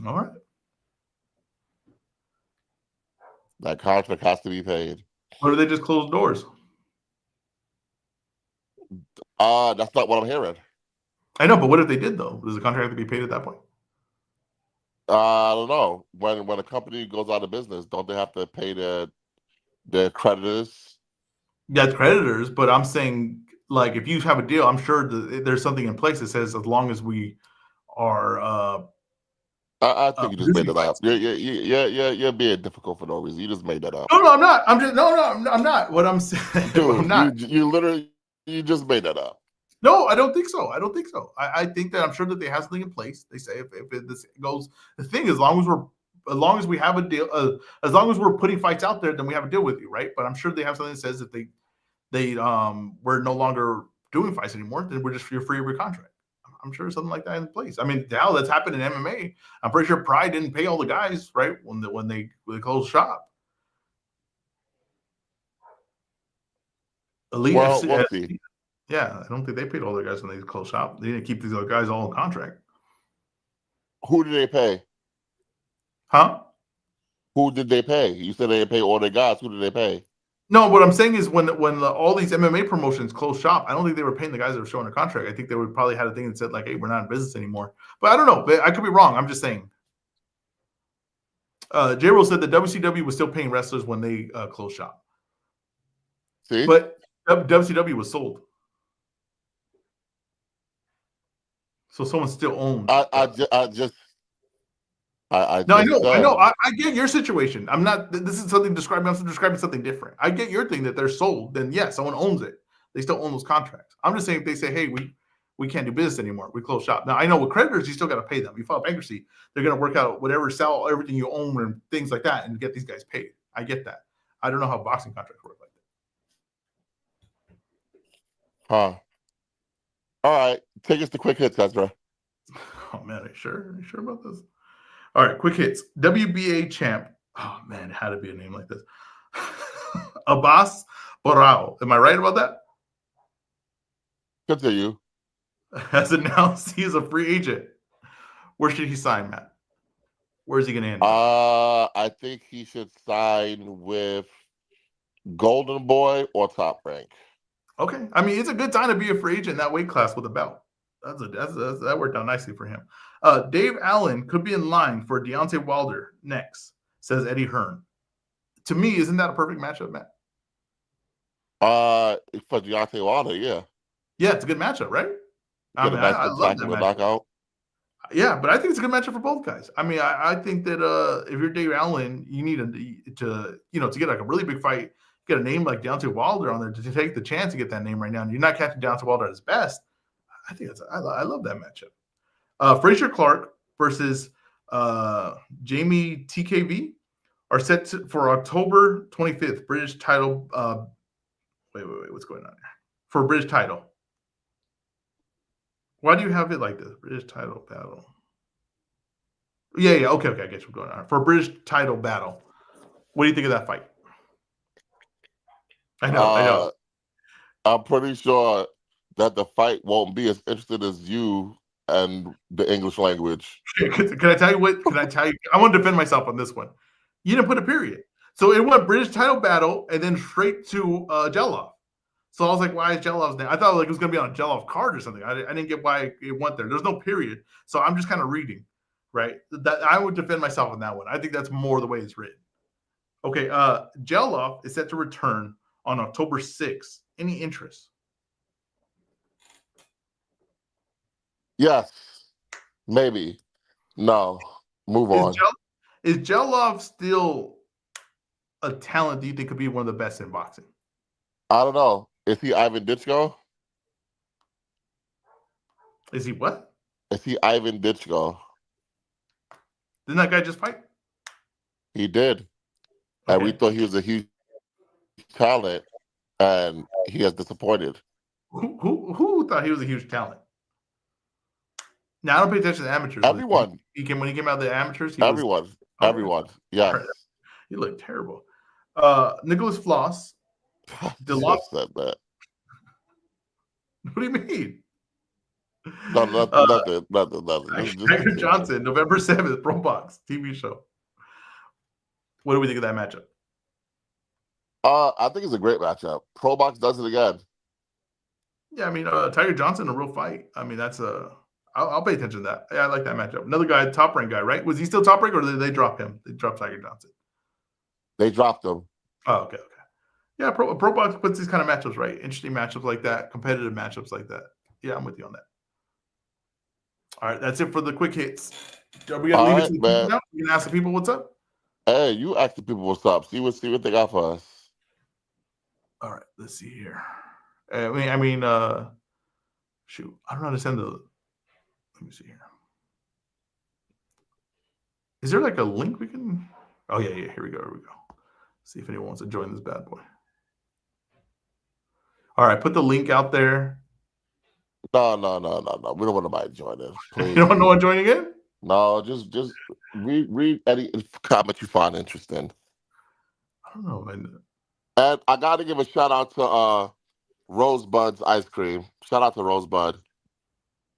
All right. That contract has to be paid. Or do they just close doors? That's not what I'm hearing. I know, but what if they did though? Does the contract have to be paid at that point? I don't know. When a company goes out of business, don't they have to pay their creditors? Yeah, it's creditors, but I'm saying like if you have a deal, I'm sure there's something in place that says as long as we are. I think you just made that up. You're being difficult for no reason. You just made that up. No, I'm not. I'm not. What I'm saying, Dude, I'm not. You literally just made that up. No, I don't think so. I think that I'm sure that they have something in place. They say if this goes, the thing is, as long as we have a deal, as long as we're putting fights out there, then we have a deal with you, right? But I'm sure they have something that says if we're no longer doing fights anymore, then you're free of your contract. I'm sure something like that in place. I mean, hell, that's happened in MMA. I'm pretty sure Pride didn't pay all the guys, right, when they closed shop. Elite Well, FC, we'll see. yeah, I don't think they paid all their guys when they closed shop. They didn't keep these other guys all in contract. Who did they pay? Huh? Who did they pay? You said they didn't pay all their guys. Who did they pay? No, what I'm saying is when all these MMA promotions closed shop, I don't think they were paying the guys that were showing a contract. I think they would probably had a thing that said like, "Hey, we're not in business anymore." But I don't know. I could be wrong. I'm just saying. J-Ro said that WCW was still paying wrestlers when they closed shop. See, but WCW was sold, so someone still owned. I know. I get your situation. I'm not. This is something describing. I'm describing something different. I get your thing that they're sold. Then yeah, someone owns it. They still own those contracts. I'm just saying if they say, hey, we can't do business anymore. We close shop. Now I know with creditors, you still got to pay them. You file bankruptcy, they're going to work out whatever, sell everything you own and things like that, and get these guys paid. I get that. I don't know how boxing contracts work like that. Huh? All right, take us to quick hits, Ezra. Oh man, are you sure? Are you sure about this? All right, quick hits. WBA champ. Oh man, it had to be a name like this. Abbas Barao. Am I right about that? Continue. Has announced he is a free agent. Where should he sign, Matt? Where is he going to end up? I think he should sign with Golden Boy or Top Rank. Okay, I mean it's a good time to be a free agent in that weight class with a belt. That worked out nicely for him. Dave Allen could be in line for Deontay Wilder next, says Eddie Hearn. To me, isn't that a perfect matchup, Matt? For Deontay Wilder, yeah. Yeah, it's a good matchup, right? I Get a mean, nice I love that spectacular matchup. knockout. Yeah, but I think it's a good matchup for both guys. I mean, I think that if you're Dave Allen, you need to to get like a really big fight, get a name like Deontay Wilder on there to take the chance to get that name right now. And you're not catching Deontay Wilder at his best. I think I love that matchup. Frazier Clark versus Jamie TKV are set for October 25th. British title. Wait, what's going on here? For British title. Why do you have it like this? British title battle. Yeah. Okay. I guess we're going on for a British title battle. What do you think of that fight? I know. Uh, I'm pretty sure that the fight won't be as interesting as you and the English language. Can I tell you what? Can I tell you? I want to defend myself on this one. You didn't put a period, so it went British title battle and then straight to Jelov. So I was like, why is Jelov's name? I thought like it was going to be on a Jelov card or something. I didn't get why it went there. There's no period, so I'm just kind of reading, right? That I would defend myself on that one. I think that's more the way it's written. Okay, Jelov is set to return on October 6th. Any interest? Yes, maybe. No. Move Is on. Jel- is Jelov still a talent that you think could be one of the best in boxing? I don't know. Is he Ivan Ditchko? Is he what? Is he Ivan Ditchko? Didn't that guy just fight? He did. And we Okay. thought he was a huge talent, and he has disappointed. Who thought he was a huge talent? Now I don't pay attention to amateurs. Everyone. When he came out of the amateurs, he was Everyone. okay. Everyone. Yes. He looked terrible. Nicholas Floss, Delon. Just said that. What do you mean? No, nothing. Tiger Johnson, November 7th, Pro Box TV show. What do we think of that matchup? I think it's a great matchup. Pro Box does it again. Yeah, I mean, Tiger Johnson, a real fight. I mean, that's a. I'll pay attention to that. Yeah, I like that matchup. Another guy, top rank guy, right? Was he still top rank, or did they drop him? They dropped Tiger Johnson. They dropped him. Oh, okay. Yeah, Pro Box puts these kind of matchups right. Interesting matchups like that, competitive matchups like that. Yeah, I'm with you on that. All right, that's it for the quick hits. Are we gonna All leave it right, to the people man. now? We can ask the people what's up. Hey, you ask the people what's up. See what they got for us. All right, let's see here. Shoot, I don't understand the. Let me see here. Is there like a link we can? Oh yeah. Here we go. See if anyone wants to join this bad boy. All right, put the link out there. No. We don't want nobody joining. Please. You don't know what joining in? No, just read any comment you find interesting. I don't know, man. And I gotta give a shout out to Rosebud's ice cream. Shout out to Rosebud.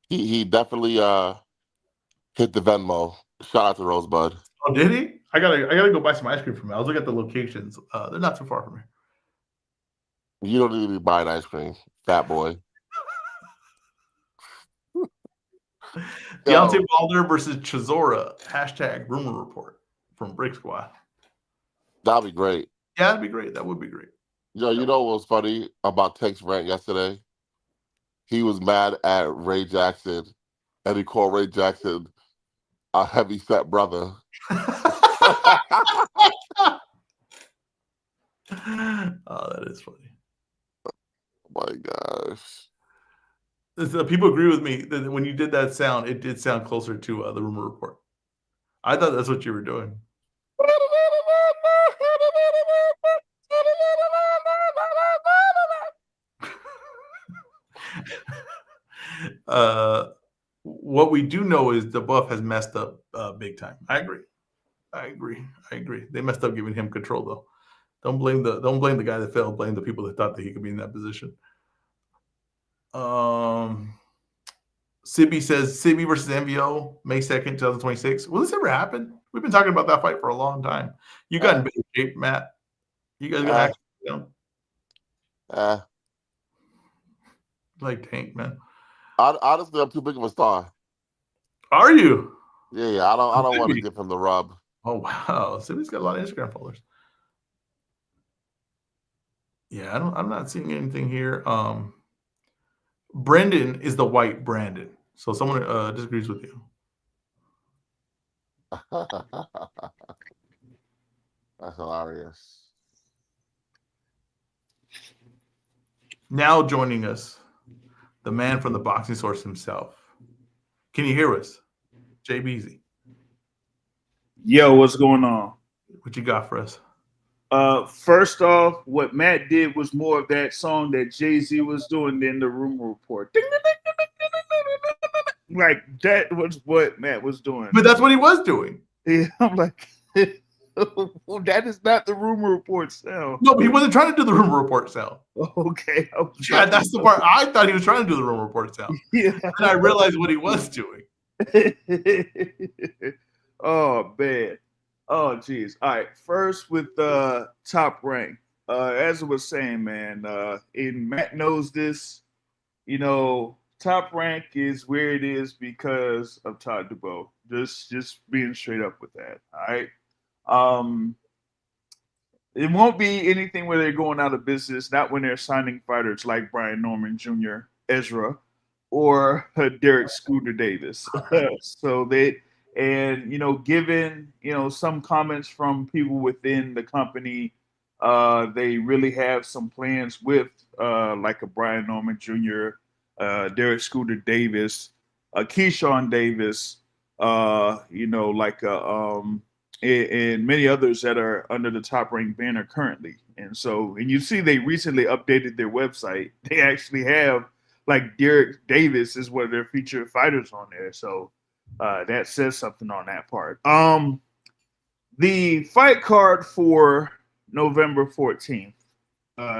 He definitely hit the Venmo. Shout out to Rosebud. Oh, did he? I gotta go buy some ice cream from him. I was looking at the locations. They're not too far from here. You don't need to be buying ice cream, fat boy. Deontay Wilder versus Chisora. # rumor report from Brick Squad. That'd be great. Yeah, that'd be great. That would be great. You know what was funny about Tank's rant yesterday? He was mad at Ray Jackson, and he called Ray Jackson a heavy set brother. Oh, that is funny. Oh my gosh. People agree with me that when you did that sound, it did sound closer to the rumor report. I thought that's what you were doing. Uh, what we do know is the Buff has messed up big time. I agree. I agree. I agree. They messed up giving him control though. Don't blame the guy that failed. Blame the people that thought that he could be in that position. Um, Sibby says Sibby versus MVO May 2nd, 2026. Will this ever happen? We've been talking about that fight for a long time. You got in Uh, better shape, Matt. You guys gonna uh, actually, uh. like Tank, man. Honestly, I'm too big of a star. Are you? Yeah. I don't want to Sibby. give him the rub. Oh wow, Sibby's got a lot of Instagram followers. Yeah, I'm not seeing anything here. Brendan is the white Brandon. So someone disagrees with you. That's hilarious. Now joining us, the man from the boxing source himself. Can you hear us? Jay Beasy, Yo, what's going on? what you got for us? First off, what Matt did was more of that song that Jay-Z was doing than the rumor report. Ding, ding, ding, ding, ding, ding, ding, ding, ding. Like that was what Matt was doing. But that's what he was doing. Yeah, I'm like, that is not the rumor report sound. No, but he wasn't trying to do the rumor report sound. Okay. Yeah, that's the part. I thought he was trying to do the rumor report sound. Yeah. And I realized what he was doing. Oh man. Oh geez. All right. First with Top Rank. As I was saying, man, and Matt knows this, Top Rank is where it is because of Todd Dubois. Just being straight up with that. All right. Um it won't be anything where they're going out of business, not when they're signing fighters like Brian Norman Jr., Ezra, or Derek Scooter Davis. So they, and given some comments from people within the company, they really have some plans with like a Brian Norman Jr., Derek Scooter Davis, Keyshawn Davis, like and many others that are under the Top Rank banner currently. And you see they recently updated their website. They actually have like Derek Davis is one of their featured fighters on there. So that says something on that part. The fight card for November 14th,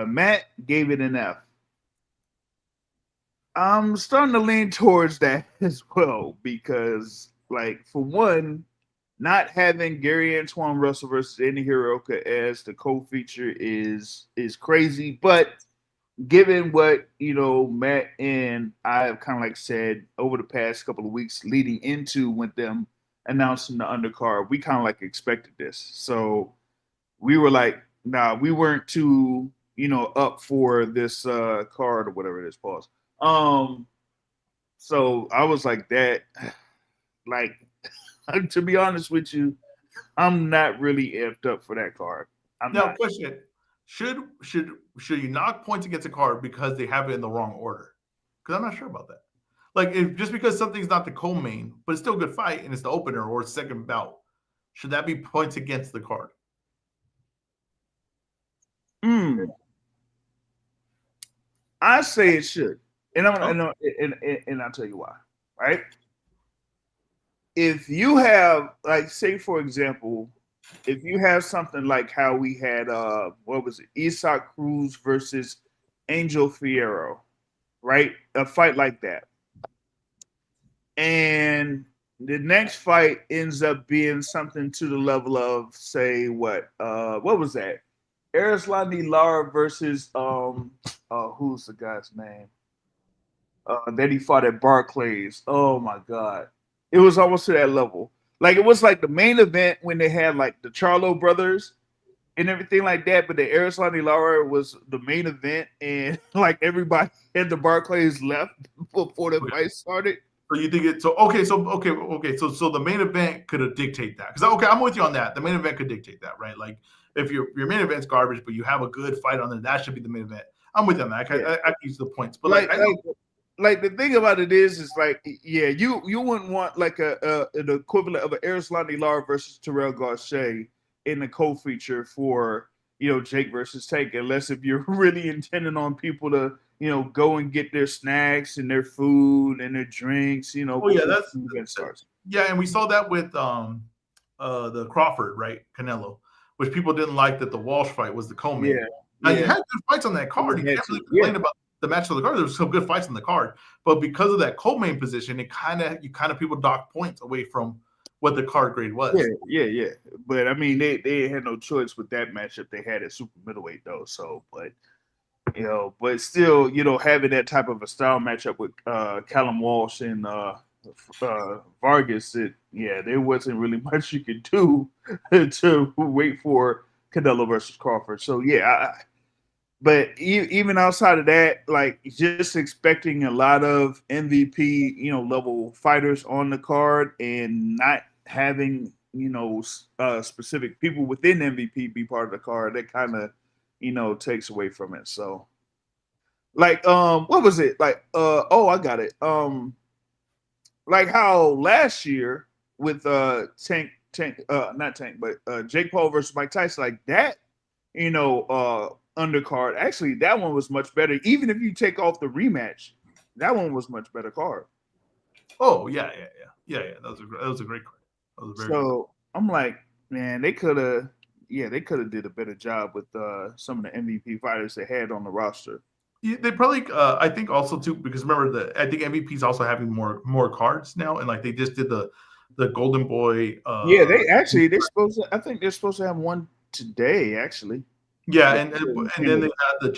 Matt gave it an F. I'm starting to lean towards that as well because, like, for one, not having Gary Antoine Russell versus Andy Hiroka as the co-feature is crazy. But given what Matt and I have kind of like said over the past couple of weeks leading into with them announcing the undercard, we kind of like expected this. So we were like, nah, we weren't too up for this card or whatever it is. Pause. So I was like that, like. To be honest with you, I'm not really amped up for that card. Now, question: Should you knock points against a card because they have it in the wrong order? Because I'm not sure about that. Like, if just because something's not the co-main, but it's still a good fight and it's the opener or second bout, should that be points against the card? I say it should, and and I'll tell you why. Right? If you have, like, say for example, if you have something like how we had what was it, Isak Cruz versus Angel Fierro, right? A fight like that. And the next fight ends up being something to the level of, say, what was that? Arislandi Lara versus who's the guy's name? That he fought at Barclays. Oh my god. It was almost to that level. Like, it was like the main event when they had like the Charlo brothers and everything like that, but the Arislandi Lara was the main event, and like everybody at the Barclays left before the fight started. So you think it? So okay. So the main event could dictate that. Because okay, I'm with you on that. The main event could dictate that, right? Like if your main event's garbage, but you have a good fight on there, that should be the main event. I'm with you on that. I can use the points, but like the thing about it is like, yeah, you wouldn't want like an equivalent of an Arislandi Lara versus Terrell Gausha in the co-feature for Jake versus Tank, unless if you're really intending on people to go and get their snacks and their food and their drinks, Oh yeah, before the event starts. yeah, and we saw that with the Crawford, right? Canelo, which people didn't like that the Walsh fight was the co-main. Yeah, Now you yeah, had good fights on that card. You you had can't really to. Yeah, complain about the match of the card. There was some good fights on the card, but because of that co-main position, you kind of people dock points away from what the card grade yeah, was. yeah. But I mean, they had no choice with that matchup they had at super middleweight though. So, but still, having that type of a style matchup with Callum Walsh and Vargas, there wasn't really much you could do to wait for Canelo versus Crawford. So but even outside of that, like just expecting a lot of MVP, level fighters on the card and not having, specific people within MVP be part of the card, that kind of, takes away from it. So, like, what was it? Like, I got it. Like how last year with not Tank, but Jake Paul versus Mike Tyson, like that, undercard. Actually, that one was much better. Even if you take off the rematch, that one was much better card. Oh yeah. That was a great card. That was a very good. So I'm like, man, they could have did a better job with some of the MVP fighters they had on the roster. Yeah, they probably, I think also too, because remember I think MVP is also having more cards now, and like they just did the Golden Boy. Yeah, they're supposed to. I think they're supposed to have one today, actually. Yeah, and then they had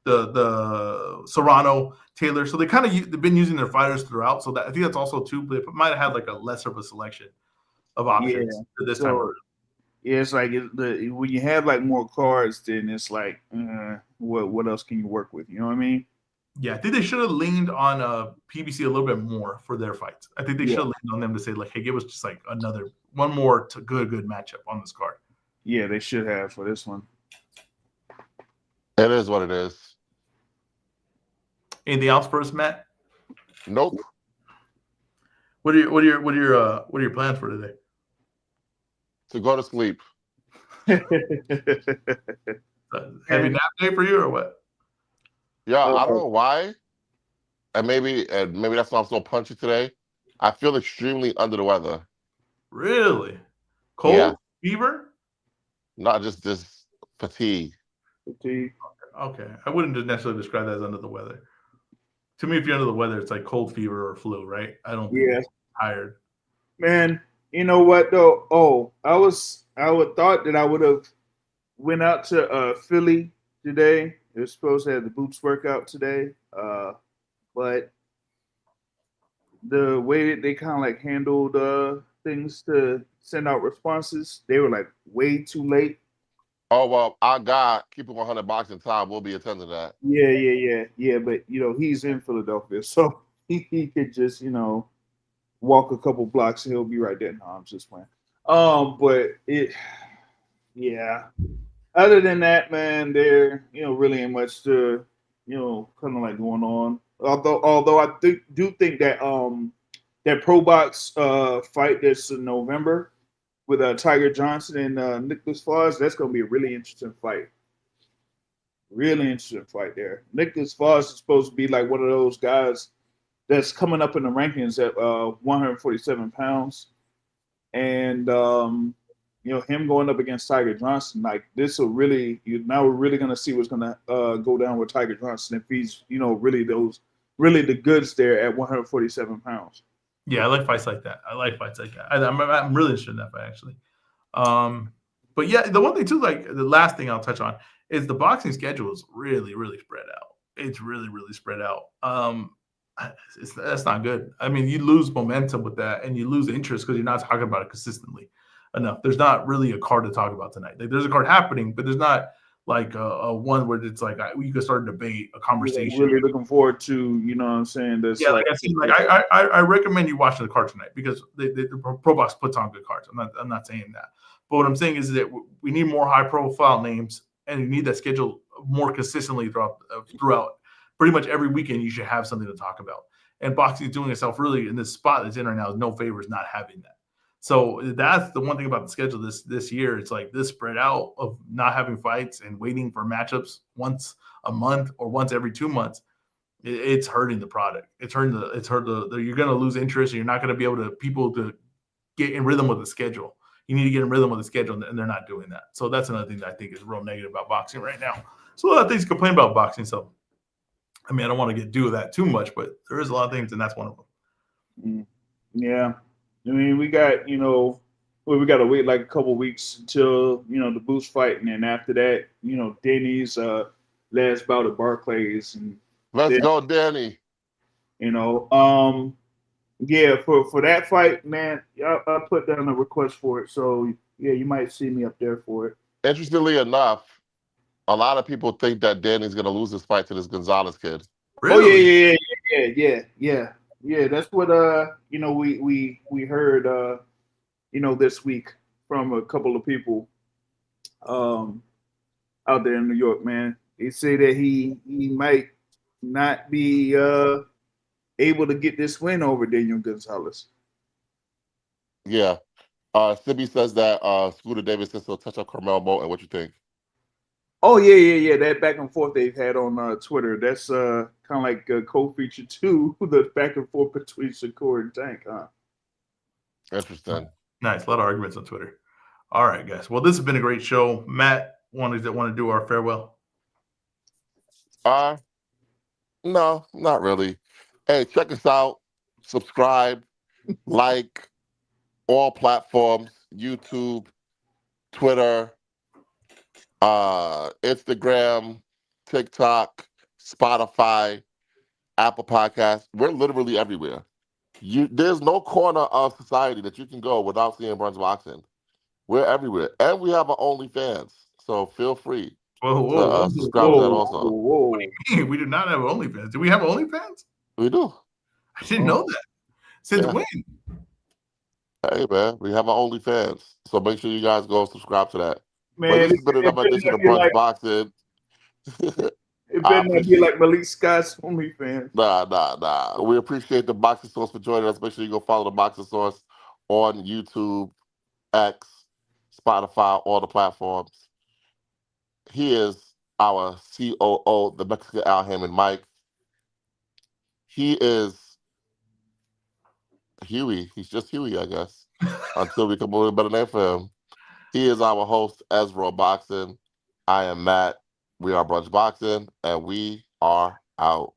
the Serrano Taylor, so they've been using their fighters throughout. So that I think that's also too. They might have had like a lesser of a selection of options this time around. Yeah, it's like when you have like more cards, then it's like, what else can you work with? You know what I mean? Yeah, I think they should have leaned on PBC a little bit more for their fights. I think they should have leaned on them to say like, hey, give us just like one more good matchup on this card. Yeah, they should have for this one. It is what it is. Anything else for us, Matt? Nope. What are your plans for today? To go to sleep. Heavy nap day for you or what? Yeah, I don't know why. And maybe that's why I'm so punchy today. I feel extremely under the weather. Really? Cold? Yeah. Fever? Not just this fatigue. Okay. I wouldn't necessarily describe that as under the weather. To me, if you're under the weather, it's like cold fever or flu, right? I don't think you're tired. Man, you know what though? Oh, I would thought that I would have went out to Philly today. It was supposed to have the boots workout today. But the way that they kind of like handled things to send out responses, they were like way too late. Oh well, our guy, keeping 100 boxing time, will be attending that. Yeah. But he's in Philadelphia, so he could just walk a couple blocks and he'll be right there. No, I'm just playing. But yeah. Other than that, man, there really ain't much to kind of like going on. Although I do think that that pro box fight that's in November with Tiger Johnson and Nicholas Foz, that's going to be a really interesting fight. Really interesting fight there. Nicholas Foz is supposed to be like one of those guys that's coming up in the rankings at 147 pounds. And, him going up against Tiger Johnson, like this will really, now we're really going to see what's going to go down with Tiger Johnson if he's, really the goods there at 147 pounds. Yeah, I like fights like that. I'm really interested in that fight, actually. But yeah, the one thing too, like the last thing I'll touch on is the boxing schedule is really, really spread out. It's really, really spread out. That's not good. I mean, you lose momentum with that, and you lose interest because you're not talking about it consistently enough. There's not really a card to talk about tonight. Like, there's a card happening, but there's not like a one where it's like you could start a debate, a conversation. Really looking forward to, what I'm saying? That's I recommend you watching the card tonight because the Pro Box puts on good cards. I'm not saying that, but what I'm saying is that we need more high profile names, and you need that schedule more consistently throughout. Pretty much every weekend, you should have something to talk about. And boxing is doing itself really in this spot that's in right now is no favors not having that. So that's the one thing about the schedule this year. It's like this spread out of not having fights and waiting for matchups once a month or once every 2 months. It's hurting the product. It's hurting you're going to lose interest. And you're not going to be able to people to get in rhythm with the schedule. You need to get in rhythm with the schedule, and they're not doing that. So that's another thing that I think is real negative about boxing right now. So a lot of things to complain about boxing. So I mean, I don't want to do that too much, but there is a lot of things, and that's one of them. Yeah, I mean, we got we got to wait like a couple weeks until the Boost fight, and then after that, Denny's last bout at Barclays, and Let's then go, Danny. you know, um, yeah, for that fight, man, I put down a request for it, so yeah, you might see me up there for it. Interestingly enough, a lot of people think that Danny's going to lose this fight to this Gonzalez kid. Oh yeah, Really? yeah. That's what we heard this week from a couple of people um out there in New York, man. They say that he might not be able to get this win over Daniel Gonzalez. Yeah. Sibby says that Scooter Davis says he'll touch up Carmel Moulton. What you think? Oh yeah. That back and forth they've had on Twitter. That's kind of like a co-feature too. The back and forth between Shakur and Tank, huh? Interesting. Nice. A lot of arguments on Twitter. All right, guys. Well, this has been a great show. Matt, want to do our farewell? Uh, no, not really. Hey, check us out. Subscribe, like all platforms, YouTube, Twitter, Instagram, TikTok, Spotify, Apple Podcasts. We're literally everywhere. There's no corner of society that you can go without seeing Brunch Boxing. We're everywhere, and we have our OnlyFans, so feel free Whoa, to whoa, subscribe to that Whoa, also. whoa. We do not have OnlyFans. Do we have OnlyFans? We do. I didn't know that. Since Yeah. when? Hey man, we have our OnlyFans, so make sure you guys go subscribe to that. But Man, this has been it another better edition not of be Brunch like Boxing. it I better not be appreciate. like Malik Scott's OnlyFans. Nah. We appreciate the Boxing Source for joining us. Make sure you go follow the Boxing Source on YouTube, X, Spotify, all the platforms. He is our COO, the Mexican Al Hammond Mike. He is Huey. He's just Huey, I guess, until we come up with a better name for him. He is our host, Ezra Boxing. I am Matt. We are Brunch Boxing, and we are out.